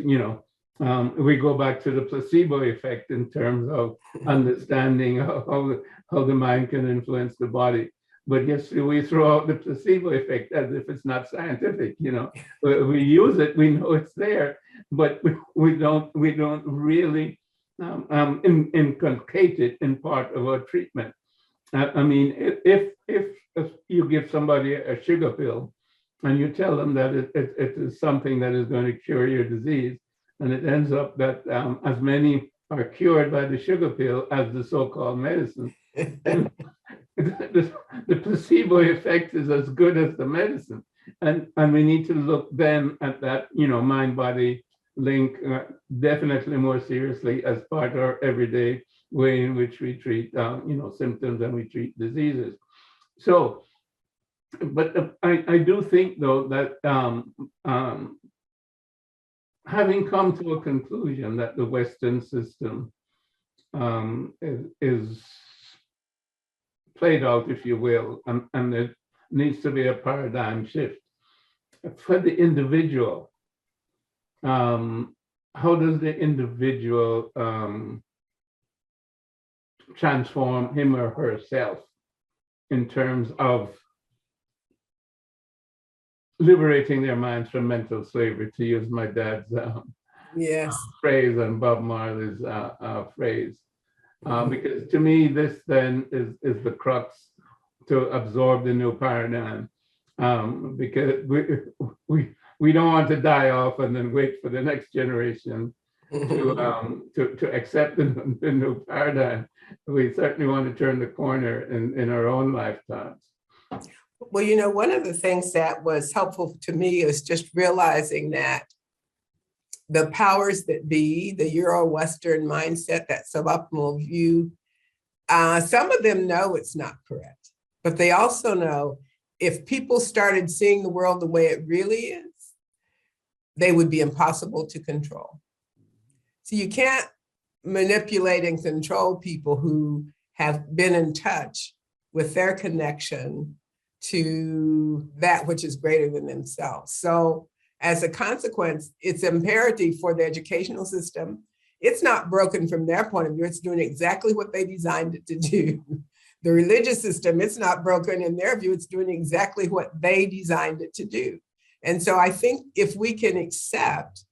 we go back to the placebo effect in terms of understanding how the mind can influence the body. But yes, we throw out the placebo effect as if it's not scientific. We use it, we know it's there, but we don't really inculcate it in part of our treatment. I mean, if you give somebody a sugar pill and you tell them that it is something that is going to cure your disease, and it ends up that as many are cured by the sugar pill as the so-called medicine, the placebo effect is as good as the medicine. And we need to look then at that, mind-body link definitely more seriously as part of our everyday way in which we treat, symptoms and we treat diseases. So, but I do think, though, that having come to a conclusion that the Western system is played out, if you will, and there needs to be a paradigm shift for the individual. How does the individual transform him or herself in terms of liberating their minds from mental slavery, to use my dad's phrase and Bob Marley's phrase? Because to me, this then is the crux to absorb the new paradigm, because we don't want to die off and then wait for the next generation to accept the new paradigm. We certainly want to turn the corner in our own lifetimes. Well, one of the things that was helpful to me is just realizing that the powers that be, the Euro-Western mindset, that suboptimal view, some of them know it's not correct, but they also know if people started seeing the world the way it really is, they would be impossible to control. So you can't manipulate and control people who have been in touch with their connection to that which is greater than themselves. So as a consequence, it's imperative for the educational system. It's not broken from their point of view. It's doing exactly what they designed it to do. The religious system, it's not broken in their view. It's doing exactly what they designed it to do. And so I think if we can accept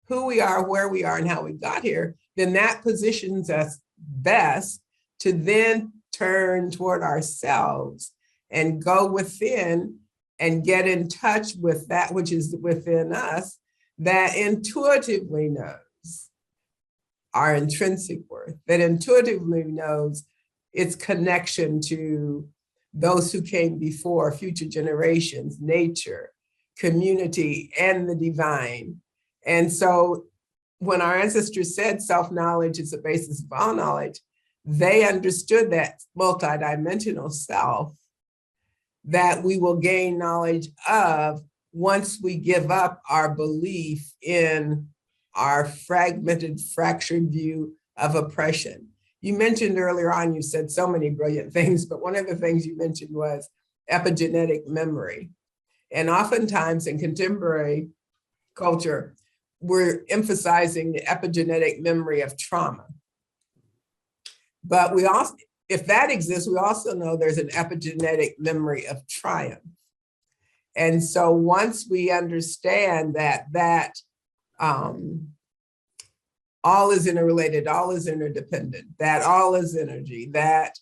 who we are, where we are, and how we got here, then that positions us best to then turn toward ourselves and go within and get in touch with that which is within us that intuitively knows our intrinsic worth, that intuitively knows its connection to those who came before, future generations, nature, community, and the divine. And so when our ancestors said self-knowledge is the basis of all knowledge, they understood that multidimensional self that we will gain knowledge of once we give up our belief in our fragmented, fractured view of oppression. You mentioned earlier on, you said so many brilliant things, but one of the things you mentioned was epigenetic memory. And oftentimes in contemporary culture, we're emphasizing the epigenetic memory of trauma. But we also, if that exists, we also know there's an epigenetic memory of triumph. And so once we understand that all is interrelated, all is interdependent, that all is energy, that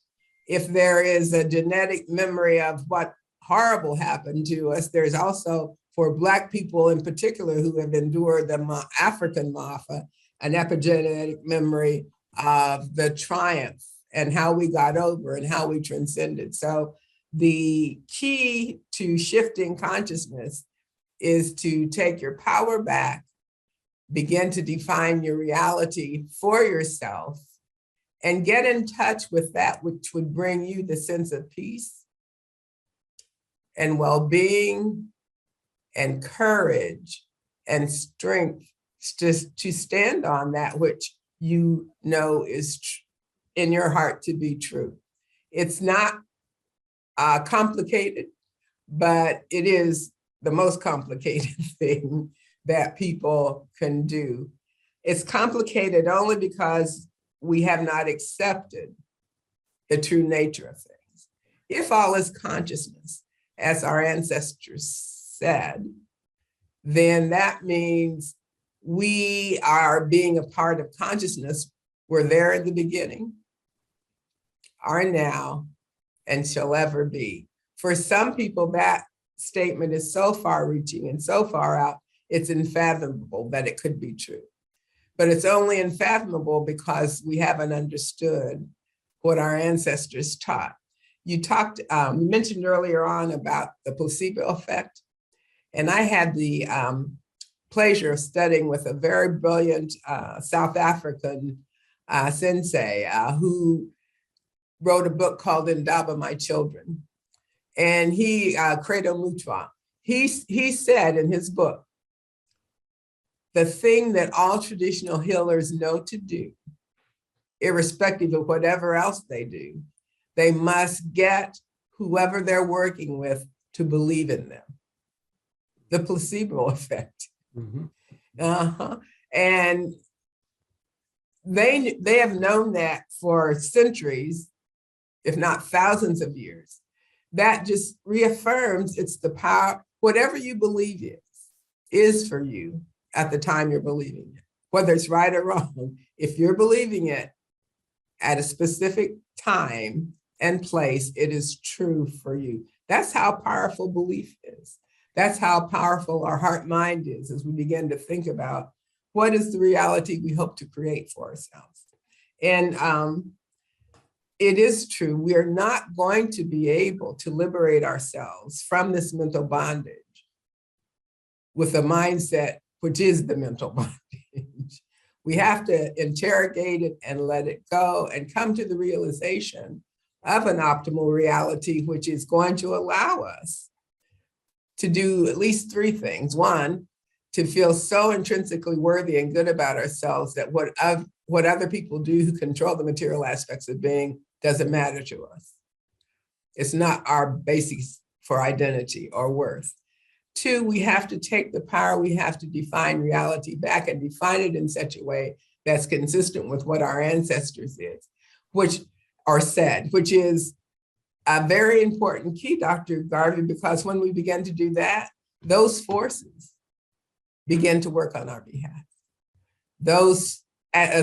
if there is a genetic memory of what horrible happened to us, there's also, for Black people in particular who have endured the African Maafa, an epigenetic memory of the triumph and how we got over and how we transcended. So the key to shifting consciousness is to take your power back, begin to define your reality for yourself, and get in touch with that which would bring you the sense of peace and well-being and courage and strength just to stand on that which you know is in your heart to be true. It's not complicated, but it is the most complicated thing that people can do. It's complicated only because we have not accepted the true nature of things. If all is consciousness, as our ancestors said, then that means we are being a part of consciousness. We're there in the beginning, are now, and shall ever be. For some people, that statement is so far-reaching and so far out, it's unfathomable that it could be true. But it's only unfathomable because we haven't understood what our ancestors taught. You mentioned earlier on about the placebo effect, and I had the pleasure of studying with a very brilliant South African sensei who wrote a book called Indaba, My Children. And he, Credo Mutwa, he said in his book, the thing that all traditional healers know to do, irrespective of whatever else they do, they must get whoever they're working with to believe in them. The placebo effect. Mm-hmm. And they have known that for centuries, if not thousands of years. That just reaffirms it's the power, whatever you believe is for you at the time you're believing it, whether it's right or wrong. If you're believing it at a specific time and place, it is true for you. That's how powerful belief is. That's how powerful our heart mind is as we begin to think about what is the reality we hope to create for ourselves. And it is true, we are not going to be able to liberate ourselves from this mental bondage with a mindset which is the mental bondage. We have to interrogate it and let it go and come to the realization of an optimal reality, which is going to allow us to do at least three things. One, to feel so intrinsically worthy and good about ourselves that what other people do who control the material aspects of being doesn't matter to us. It's not our basis for identity or worth. Two, we have to take the power, we have to define reality back and define it in such a way that's consistent with what our ancestors said, which is a very important key, Dr. Garvey, because when we begin to do that, those forces begin to work on our behalf. Those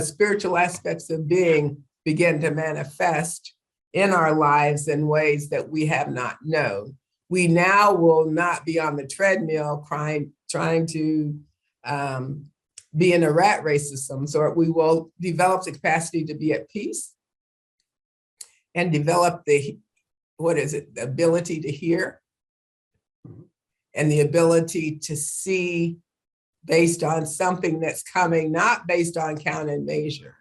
spiritual aspects of being begin to manifest in our lives in ways that we have not known. We now will not be on the treadmill trying to be in a rat race of some sort. We will develop the capacity to be at peace and develop the ability to hear and the ability to see based on something that's coming, not based on count and measure,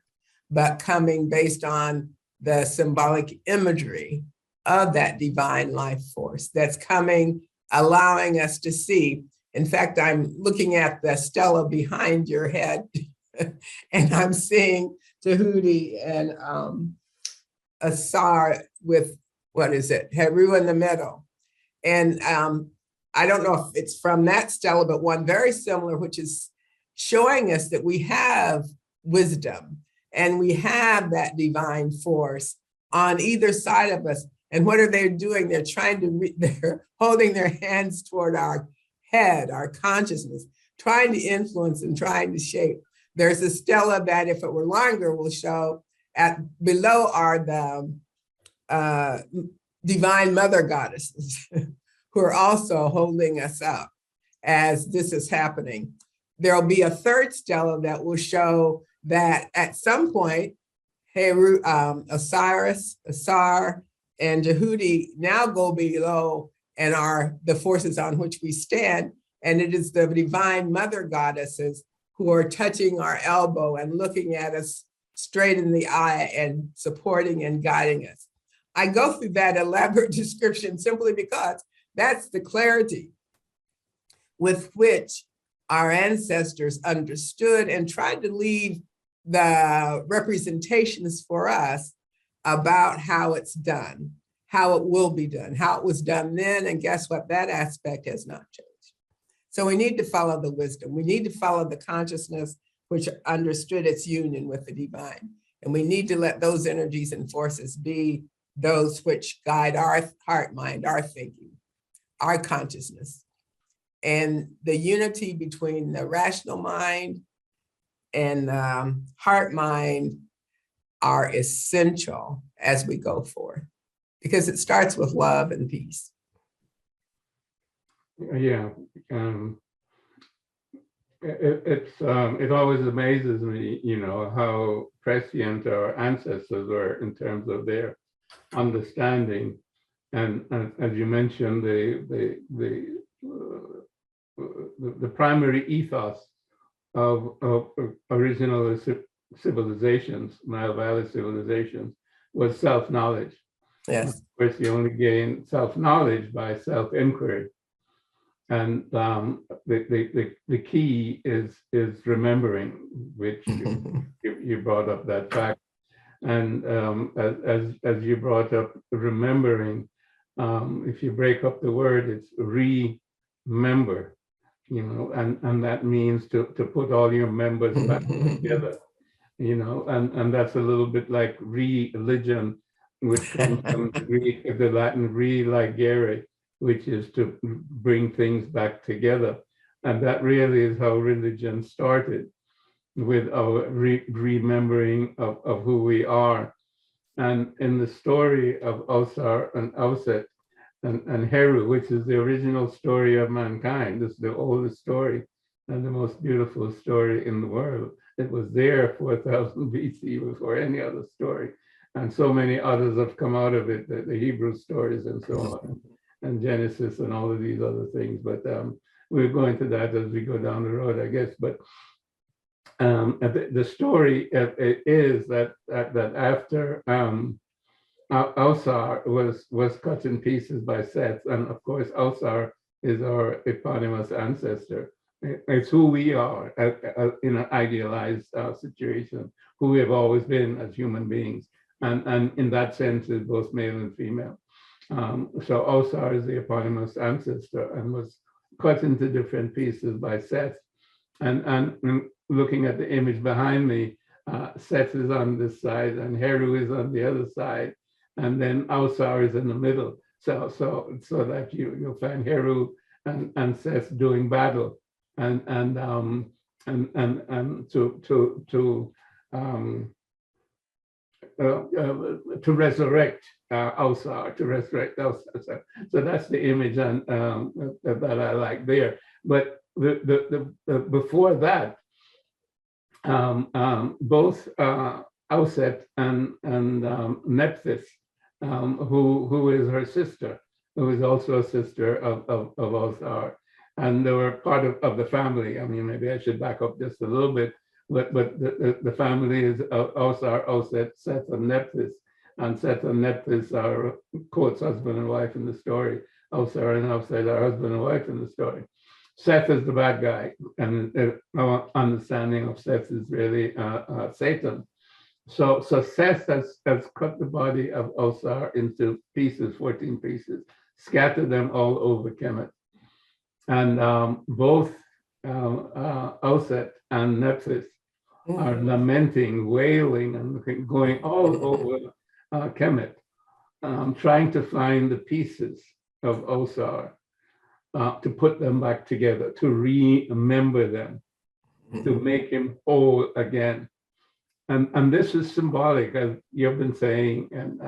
but coming based on the symbolic imagery of that divine life force that's coming, allowing us to see. In fact, I'm looking at the stela behind your head and I'm seeing Tahuti and Asar with, Heru in the middle. And I don't know if it's from that stela, but one very similar, which is showing us that we have wisdom and we have that divine force on either side of us. And what are they doing? They're trying to, they're holding their hands toward our head, our consciousness, trying to influence and trying to shape. There's a stela that, if it were longer, will show at below are the divine mother goddesses who are also holding us up as this is happening. There'll be a third stela that will show that at some point, Heru, Osiris, Asar, and Jehudi now go below and are the forces on which we stand. And it is the divine mother goddesses who are touching our elbow and looking at us straight in the eye and supporting and guiding us. I go through that elaborate description simply because that's the clarity with which our ancestors understood and tried to leave the representations for us about how it's done, how it will be done, how it was done then, and guess what? That aspect has not changed. So we need to follow the wisdom. We need to follow the consciousness which understood its union with the divine. And we need to let those energies and forces be those which guide our heart, mind, our thinking, our consciousness. And the unity between the rational mind and heart mind are essential as we go forward, because it starts with love and peace. Yeah, it always amazes me, you know, how prescient our ancestors were in terms of their understanding, and as you mentioned, the primary ethos of original civilizations, Nile Valley civilizations, was self-knowledge. Yes. Of course, you only gain self-knowledge by self-inquiry. And the key is remembering, which you brought up that fact. And as you brought up remembering, if you break up the word, it's remember, you know, and that means to put all your members back together, you know, and that's a little bit like religion, which comes from the Latin religere, which is to bring things back together. And that really is how religion started, with our remembering of who we are. And in the story of Osar and Auset and Heru, which is the original story of mankind, this is the oldest story and the most beautiful story in the world. It was there 4,000 BC before any other story. And so many others have come out of it, the Hebrew stories and so on, and Genesis and all of these other things. But we'll go into that as we go down the road, I guess. But the story is that after Ausar was cut in pieces by Seth, and of course Ausar is our eponymous ancestor. It's who we are in an idealized situation, who we have always been as human beings, and in that sense is both male and female. So Ausar is the eponymous ancestor and was cut into different pieces by Seth. And looking at the image behind me, Seth is on this side and Heru is on the other side, and then Ausar is in the middle. So that you'll find Heru and Seth doing battle, and to resurrect Ausar, to resurrect Ausar. So that's the image that I like there. But before that, both Auset and Nephthys, who is her sister, who is also a sister of Ausar, and they were part of the family. I mean, maybe I should back up just a little bit, but the family is Ausar, Auset, Seth, and Nephthys. And Seth and Nephthys are quotes husband and wife in the story. Ausar and Auset are husband and wife in the story. Seth is the bad guy, and our understanding of Seth is really Satan. So Seth has cut the body of Ausar into pieces, 14 pieces, scattered them all over Kemet. And both Auset and Nephthys are lamenting, wailing, and going all over Kemet, trying to find the pieces of Osar, to put them back together, to remember them, to make him whole again. And this is symbolic, as you've been saying, and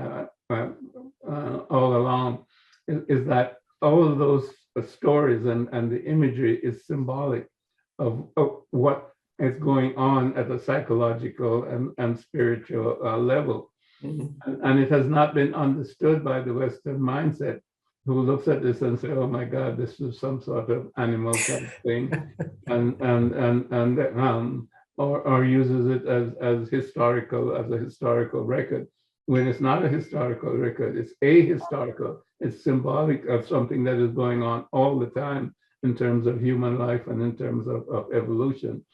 all along, is that all of those stories and the imagery is symbolic of what is going on at a psychological and spiritual level. And it has not been understood by the Western mindset, who looks at this and say, "Oh my God, this is some sort of animal type thing," or uses it as a historical record, when it's not a historical record. It's ahistorical. It's symbolic of something that is going on all the time in terms of human life and in terms of evolution.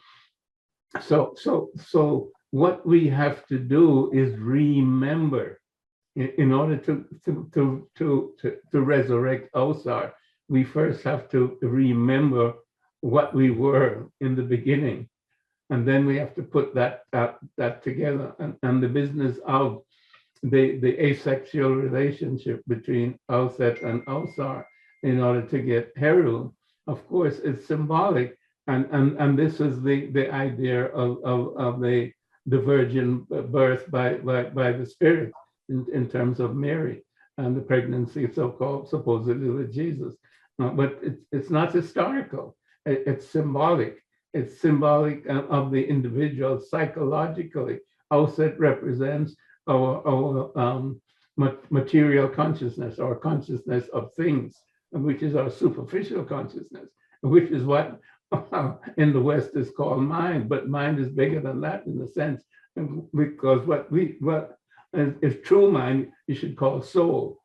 So what we have to do is remember, in order to resurrect Osar. We first have to remember what we were in the beginning, and then we have to put that together. And the business of the asexual relationship between Auset and Osar, in order to get Heru, of course, is symbolic. And this is the idea of the virgin birth by the Spirit, in terms of Mary and the pregnancy, so-called, supposedly, with Jesus. But it's not historical. It's symbolic. It's symbolic of the individual psychologically. Auset represents our material consciousness, our consciousness of things, which is our superficial consciousness, which is what in the West is called mind. But mind is bigger than that, in the sense, because what is true mind, you should call soul,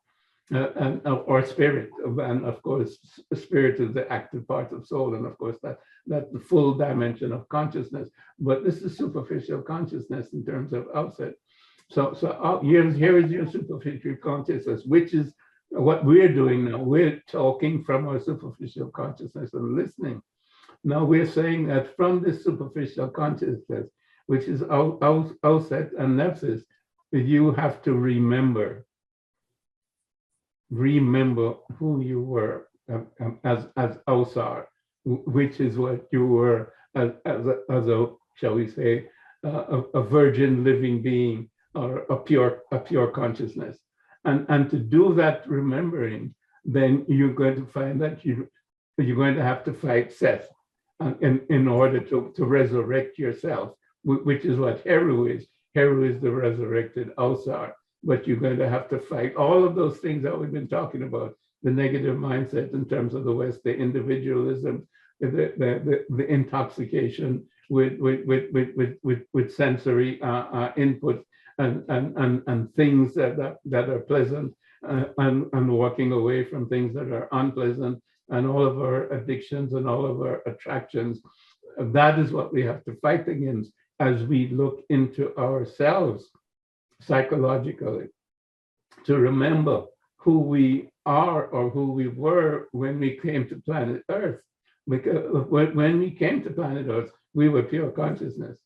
or spirit. And of course, spirit is the active part of soul, and of course that's the full dimension of consciousness. But this is superficial consciousness in terms of Auset. So here is your superficial consciousness, which is what we're doing now. We're talking from our superficial consciousness and listening. Now we're saying that from this superficial consciousness, which is Auset and Nephthys, you have to remember who you were as Osar, which is what you were as a, shall we say, a virgin living being, or a pure consciousness. And to do that remembering, then you're going to find that you're going to have to fight Seth in order to resurrect yourself, which is what Heru is. Heru is the resurrected Osar. But you're going to have to fight all of those things that we've been talking about: the negative mindset in terms of the West, the individualism, the intoxication with sensory input, and things that are pleasant, and walking away from things that are unpleasant, and all of our addictions and all of our attractions. That is what we have to fight against as we look into ourselves psychologically, to remember who we are, or who we were when we came to planet Earth. Because when we came to planet Earth, we were pure consciousness.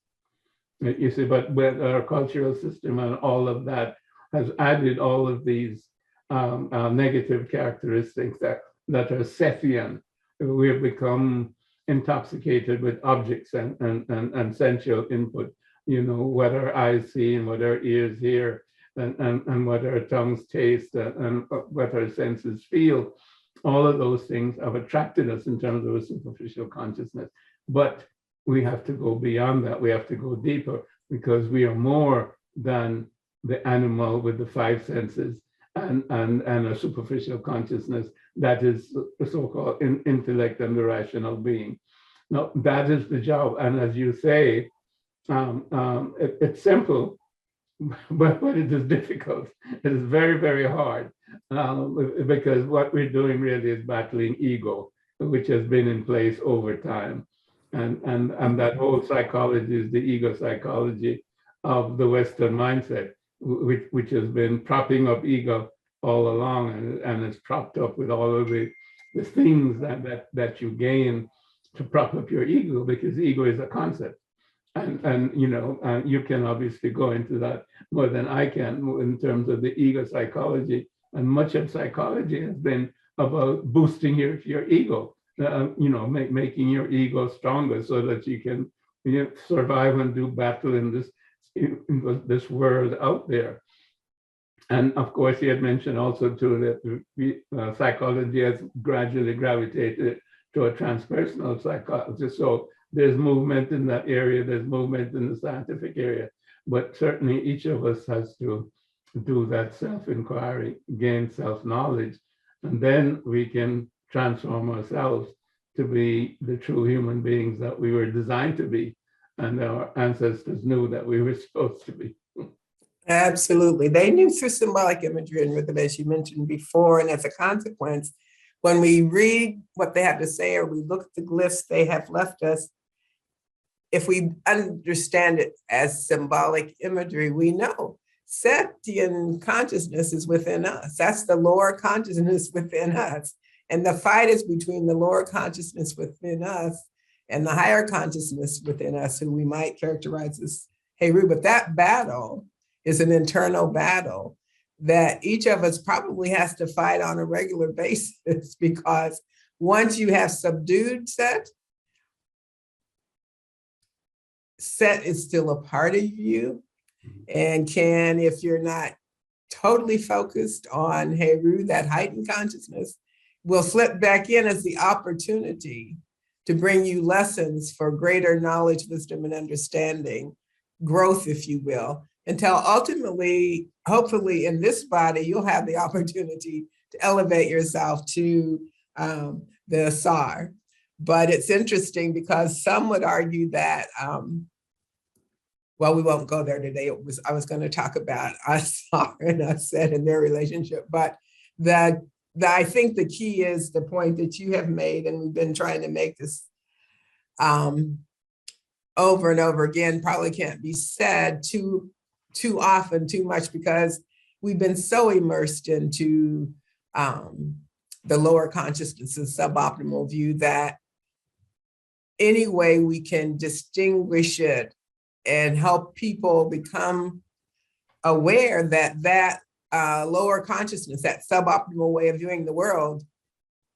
You see, but with our cultural system and all of that has added all of these negative characteristics that are Sethian. We have become intoxicated with objects and sensual input. What our eyes see, and what our ears hear, and what our tongues taste, and what our senses feel. All of those things have attracted us in terms of a superficial consciousness. But we have to go beyond that. We have to go deeper, because we are more than the animal with the five senses and a superficial consciousness that is the so-called intellect and the rational being. Now, that is the job. And as you say, it's simple, but it is difficult. It is very, very hard, because what we're doing really is battling ego, which has been in place over time. And that whole psychology is the ego psychology of the Western mindset, which has been propping up ego all along, and it's propped up with all of the things that you gain to prop up your ego, because ego is a concept. And you know, you can obviously go into that more than I can in terms of the ego psychology. And much of psychology has been about boosting your ego, you know, making your ego stronger so that you can, you know, survive and do battle in this world out there. And of course, he had mentioned also too that psychology has gradually gravitated to a transpersonal psychology. So there's movement in that area, there's movement in the scientific area, but certainly each of us has to do that self-inquiry, gain self-knowledge, and then we can transform ourselves to be the true human beings that we were designed to be, and our ancestors knew that we were supposed to be. Absolutely. They knew through symbolic imagery and rhythm, as you mentioned before, and as a consequence, when we read what they have to say or we look at the glyphs they have left us, if we understand it as symbolic imagery, we know Septian consciousness is within us. That's the lower consciousness within us. And the fight is between the lower consciousness within us and the higher consciousness within us, who we might characterize as Heru. But that battle is an internal battle that each of us probably has to fight on a regular basis, because once you have subdued Set is still a part of you, and can, if you're not totally focused on Heru, that heightened consciousness, will slip back in as the opportunity to bring you lessons for greater knowledge, wisdom, and understanding, growth, if you will, until ultimately, hopefully in this body, you'll have the opportunity to elevate yourself to the Asar. But it's interesting because some would argue that, well, we won't go there today. I was going to talk about Asar and Aset and their relationship, but I think the key is the point that you have made, and we've been trying to make this over and over again, probably can't be said too often, too much, because we've been so immersed into the lower consciousness, suboptimal view, that any way we can distinguish it and help people become aware that lower consciousness, that suboptimal way of viewing the world,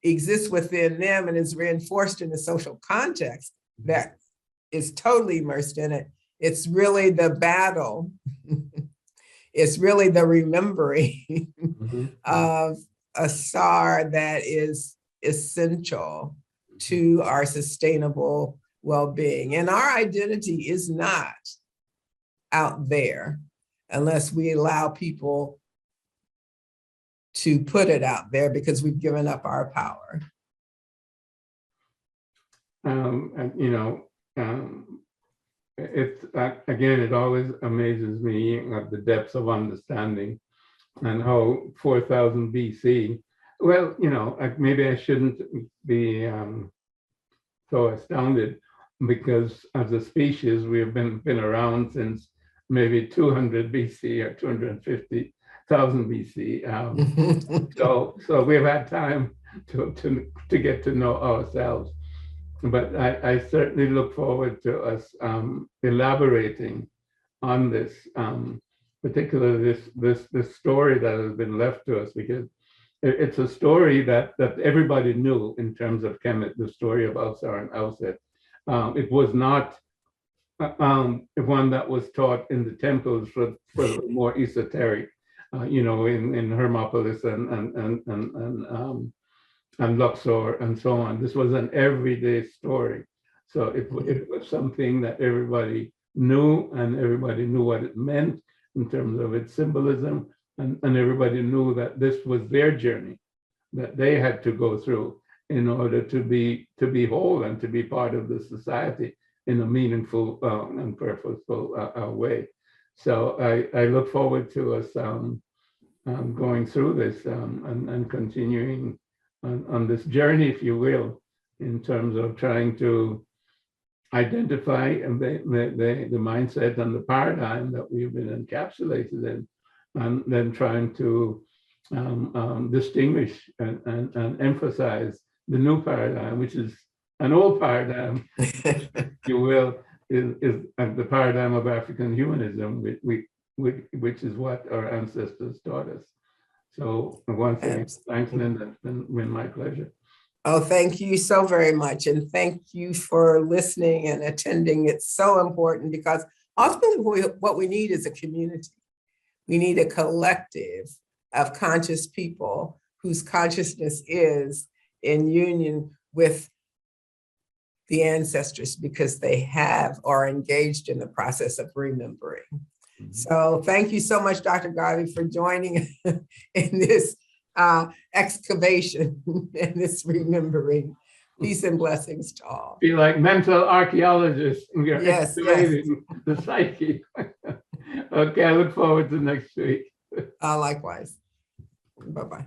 exists within them and is reinforced in a social context that is totally immersed in it. It's really the battle. It's really the remembering of Asar that is essential to our sustainable well-being. And our identity is not out there unless we allow people to put it out there, because we've given up our power. And, you know, it's again, it always amazes me at the depths of understanding and how 4000 BC, well, you know, maybe I shouldn't be so astounded, because as a species, we've been around since maybe 200 BC or 250,000 BC. So we've had time to get to know ourselves. But I certainly look forward to us elaborating on this, particularly this story that has been left to us, because it's a story that everybody knew in terms of Kemet, the story of Alsar and Auset. It was not one that was taught in the temples for the more esoteric, you know, in Hermopolis and Luxor and so on. This was an everyday story. So it was something that everybody knew, and everybody knew what it meant in terms of its symbolism, and everybody knew that this was their journey that they had to go through in order to be whole and to be part of the society in a meaningful and purposeful way. So I look forward to us going through this and continuing on this journey, if you will, in terms of trying to identify the mindset and the paradigm that we've been encapsulated in, and then trying to distinguish and emphasize the new paradigm, which is an old paradigm, if you will, is the paradigm of African humanism, which is what our ancestors taught us. So once again, thanks, Linda. It's been my pleasure. Oh, thank you so very much. And thank you for listening and attending. It's so important because ultimately what we need is a community. We need a collective of conscious people whose consciousness is in union with the ancestors because they have or are engaged in the process of remembering. So thank you so much, Dr. Garvey, for joining in this excavation and this remembering. Peace and blessings to all. Be like mental archaeologists. We are excavating the psyche. Okay, I look forward to next week. Likewise. Bye-bye.